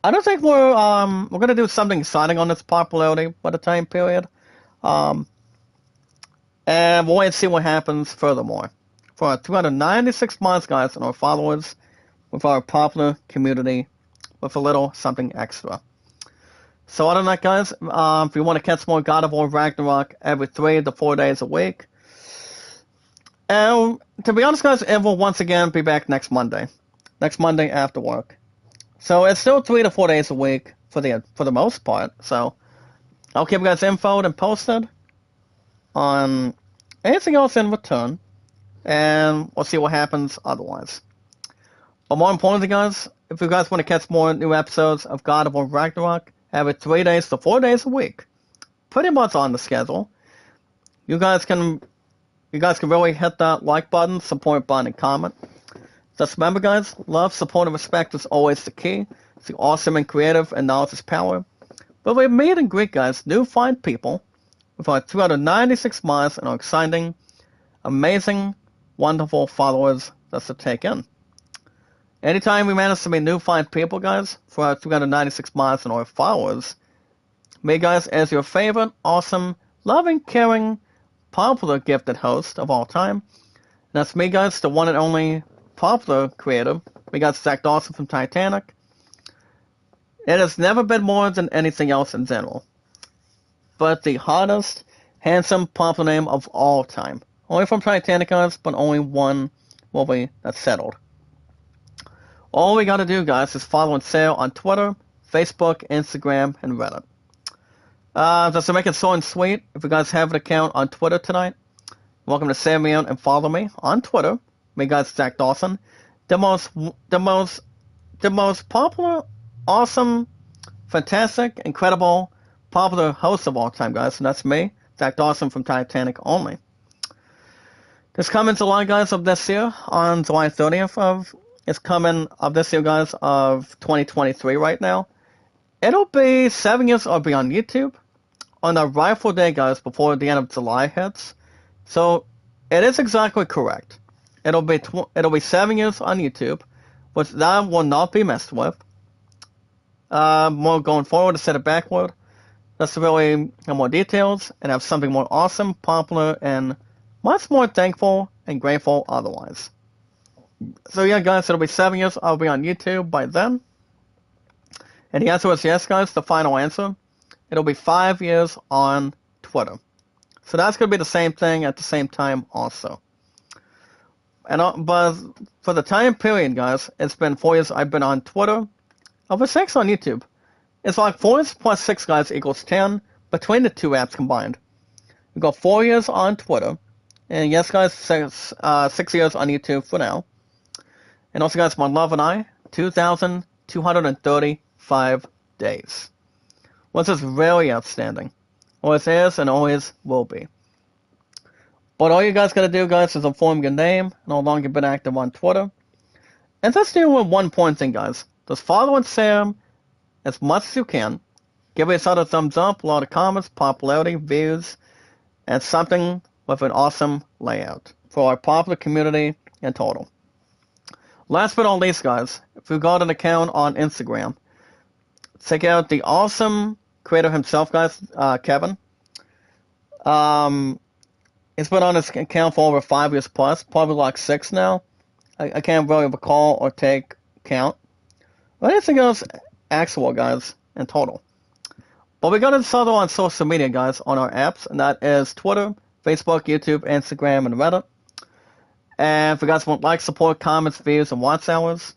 I don't think we're gonna do something exciting on this popularity by the time period. And we'll wait and see what happens furthermore. For our 296 months, guys, and our followers, with our popular community, with a little something extra. So other than that, guys, if you want to catch more God of War Ragnarok every 3 to 4 days a week, and to be honest, guys, it will once again be back next Monday after work. So it's still 3 to 4 days a week for the most part. So I'll keep you guys infoed and posted on anything else in return, and we'll see what happens otherwise. But more importantly, guys, if you guys want to catch more new episodes of God of War Ragnarok every 3 days to 4 days a week, pretty much on the schedule, you guys can really hit that like button, support button, and comment. Just remember, guys, love, support, and respect is always the key. the awesome and creative and knowledge is power. But we meet and greet, guys, new fine people with our 296 miles and our exciting, amazing, wonderful followers that's to take in. Anytime we manage to meet new fine people, guys, for our 396 miles and our followers, me, guys, as your favorite, awesome, loving, caring, popular, gifted host of all time. And that's me, guys, the one and only popular creator. We got Zach Dawson from Titanic. It has never been more than anything else in general, but the hottest, handsome, popular name of all time. Only from Titanic, guys, but only one movie that's settled. All we gotta do, guys, is follow and share on Twitter, Facebook, Instagram, and Reddit. Just to make it short and sweet, if you guys have an account on Twitter tonight, welcome to share me out and follow me on Twitter. Me, guys, Zach Dawson, the most popular, awesome, fantastic, incredible, popular host of all time, guys, and that's me, Zach Dawson from Titanic only. This coming July, guys, of this year, on July 30th it's coming of this year, guys, of 2023 right now. It'll be 7 years I'll be on YouTube on the rightful day, guys, before the end of July hits. So it is exactly correct. It'll be 7 years on YouTube, which that will not be messed with. More going forward to set it backward. That's to really have more details and have something more awesome, popular, and much more thankful and grateful otherwise. So yeah, guys, it'll be 7 years. I'll be on YouTube by then. And the answer is yes, guys, the final answer. It'll be 5 years on Twitter. So that's going to be the same thing at the same time also. But for the time period, guys, it's been 4 years I've been on Twitter. Over 6 on YouTube. It's like 4 plus 6, guys, equals 10 between the two apps combined. We've got 4 years on Twitter. And yes, guys, 6 years on YouTube for now. And also, guys, my love and I, 2,235 days. Which is really outstanding. Always is and always will be. But all you guys gotta do, guys, is inform your name, no longer been active on Twitter. And just deal with one point thing, guys. Just follow and share as much as you can. Give us a thumbs up, a lot of comments, popularity, views, and something with an awesome layout for our popular community in total. Last but not least, guys, if you've got an account on Instagram, check out the awesome creator himself, guys, Kevin. He's been on his account for over 5 years plus, probably like 6 now. I can't really recall or take count. But anything else actual, guys, in total. But we got to settle on social media, guys, on our apps, and that is Twitter, Facebook, YouTube, Instagram, and Reddit. And if you guys want like, support, comments, views, and watch hours,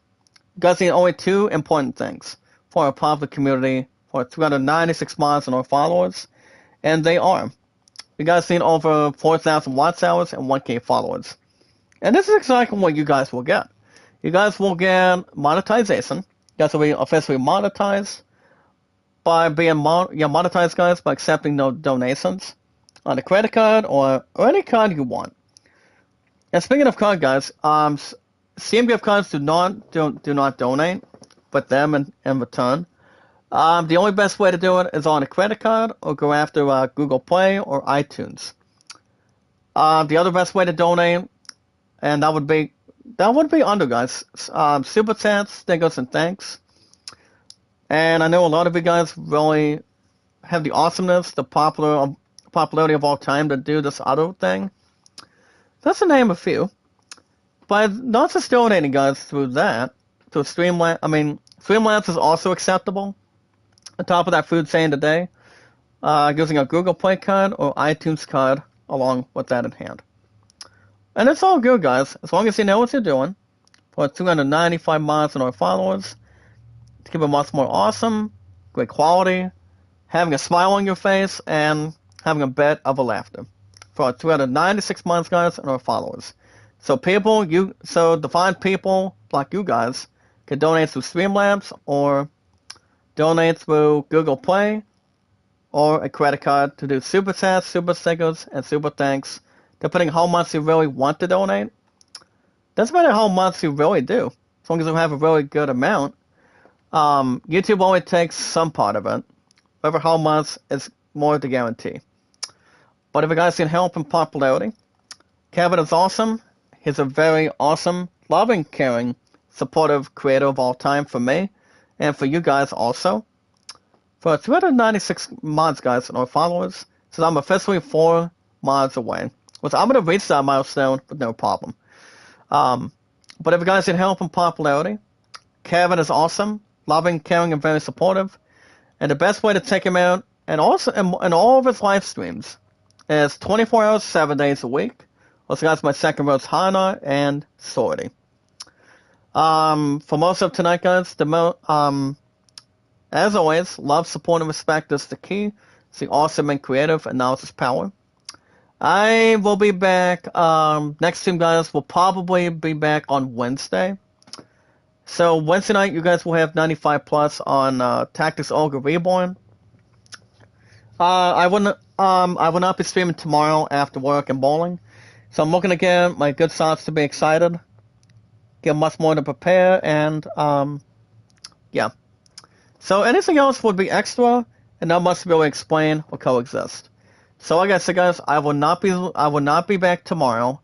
you guys need only 2 important things for our popular community, for 396 miles and our followers, and they are. You guys need over 4,000 watch hours and 1K followers. And this is exactly what you guys will get. You guys will get monetization. You guys will be officially monetized by being monetized, guys, by accepting no donations on a credit card or any card you want. And speaking of card, guys, Steam gift cards do not donate, but them in return. The only best way to do it is on a credit card or go after Google Play or iTunes. The other best way to donate, and that would be under, guys, super chats, stickers, and thanks. And I know a lot of you guys really have the awesomeness, the popularity of all time to do this other thing. That's to name a few. But not just donating, guys, through that, through Streamlabs. I mean, Streamlabs is also acceptable. On top of that food chain today, using a Google Play card or iTunes card along with that in hand. And it's all good, guys, as long as you know what you're doing. For 295 miles and our followers, to keep it much more awesome, great quality, having a smile on your face, and having a bit of a laughter. For our 296 months, guys, and our followers. So defined people like you guys can donate through Streamlabs or donate through Google Play or a credit card to do super chats, super stickers, and super thanks, depending how much you really want to donate. Doesn't matter how much you really do, as long as you have a really good amount. YouTube only takes some part of it. However, how much is more to guarantee. But if you guys can help in popularity, Kevin is awesome. He's a very awesome, loving, caring, supportive creator of all time for me, and for you guys also. For 396 mods, guys, and our followers, so I'm officially 4 mods away. Which I'm going to reach that milestone with no problem. But if you guys can help in popularity, Kevin is awesome, loving, caring, and very supportive. And the best way to take him out, and also in all of his live streams, is 24 hours, 7 days a week. Also, guys, my second road's Hana and Sorty. For most of tonight, guys, as always, love, support, and respect is the key. It's the awesome and creative analysis power. I will be back. Next stream, guys, will probably be back on Wednesday. So Wednesday night, you guys will have 95 plus on Tactics Ogre Reborn. I will not be streaming tomorrow after work and bowling. So I'm looking to get my good thoughts to be excited, get much more to prepare, and yeah. So anything else would be extra, and not much to be able to explain or coexist. So like I said, guys, I will not be back tomorrow.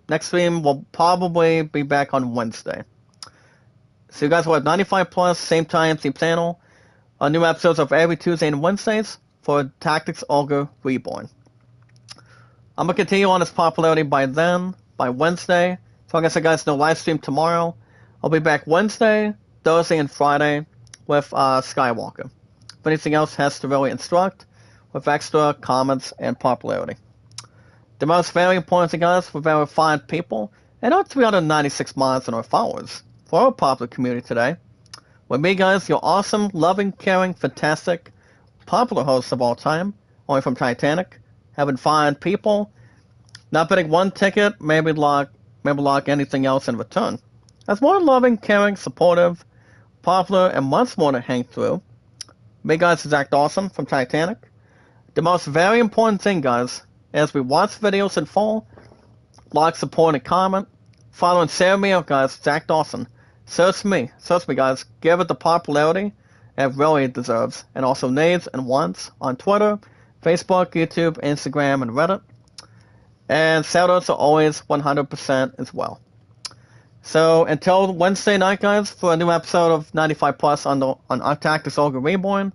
Next stream will probably be back on Wednesday. So you guys will have 95 plus, same time, same channel, new episodes of every Tuesday and Wednesdays for Tactics Ogre Reborn. I'm going to continue on this popularity by Wednesday. So like I said, guys, no live stream tomorrow. I'll be back Wednesday, Thursday, and Friday with Skywalker. If anything else has to really instruct, with extra comments and popularity. The most very important thing, guys, for very fine people, and our 396 mods and our followers for our popular community today. With me, guys, your awesome, loving, caring, fantastic, popular hosts of all time, only from Titanic, having fine people, not betting one ticket, maybe lock anything else in return. As more loving, caring, supportive, popular, and much more to hang through. Me, guys, is Act Awesome from Titanic. The most very important thing, guys, as we watch videos in full, like, support, and comment, follow and share me out, guys, Zach Dawson. Search me, guys. Give it the popularity it really deserves, and also needs and wants on Twitter, Facebook, YouTube, Instagram, and Reddit. And shoutouts are always 100% as well. So until Wednesday night, guys, for a new episode of 95 Plus on Tactics Ogre Reborn,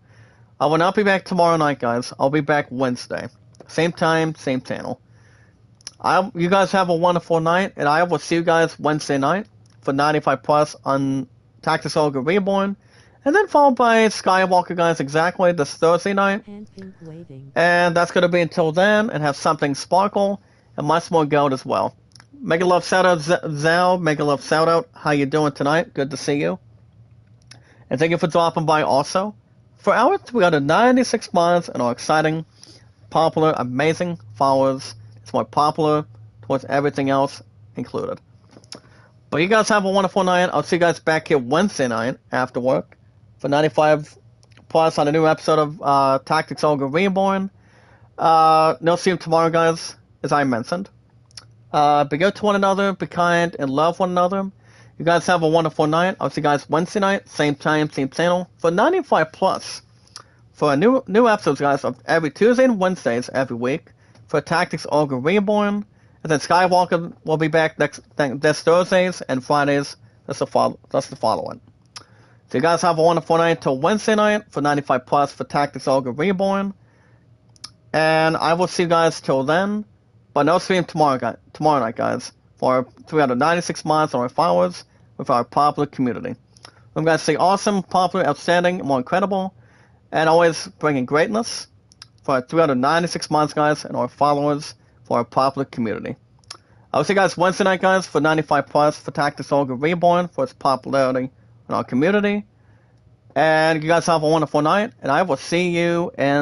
I will not be back tomorrow night, guys. I'll be back Wednesday. Same time, same channel. You guys have a wonderful night, and I will see you guys Wednesday night for 95 Plus on Tactics Ogre Reborn, and then followed by Skywalker, guys, exactly this Thursday night. And that's going to be until then, and have something sparkle and much more gold as well. Mega love shout out, Zal. Mega love shout out. How you doing tonight? Good to see you. And thank you for dropping by also. For our 396 mods and our exciting, popular, amazing followers, it's more popular towards everything else included. But you guys have a wonderful night. I'll see you guys back here Wednesday night after work for 95 Plus on a new episode of Tactics Ogre Reborn. No stream tomorrow, guys, as I mentioned. Be good to one another, be kind, and love one another. You guys have a wonderful night. I'll see you guys Wednesday night, same time, same channel, for 95 Plus. For a new episodes, guys, of every Tuesday and Wednesdays every week for Tactics Ogre Reborn. And then Skywalker will be back this Thursdays and Fridays. That's the following. So you guys have a wonderful night till Wednesday night for 95 Plus for Tactics Ogre Reborn. And I will see you guys till then. But no stream tomorrow night, guys, for 396 mods on our followers with our popular community. I'm going to say awesome, popular, outstanding, more incredible, and always bringing greatness for our 396 mods, guys, and our followers for our popular community. I'll see you guys Wednesday night, guys, for 95 Plus for Tactics Ogre Reborn for its popularity in our community. And you guys have a wonderful night, and I will see you in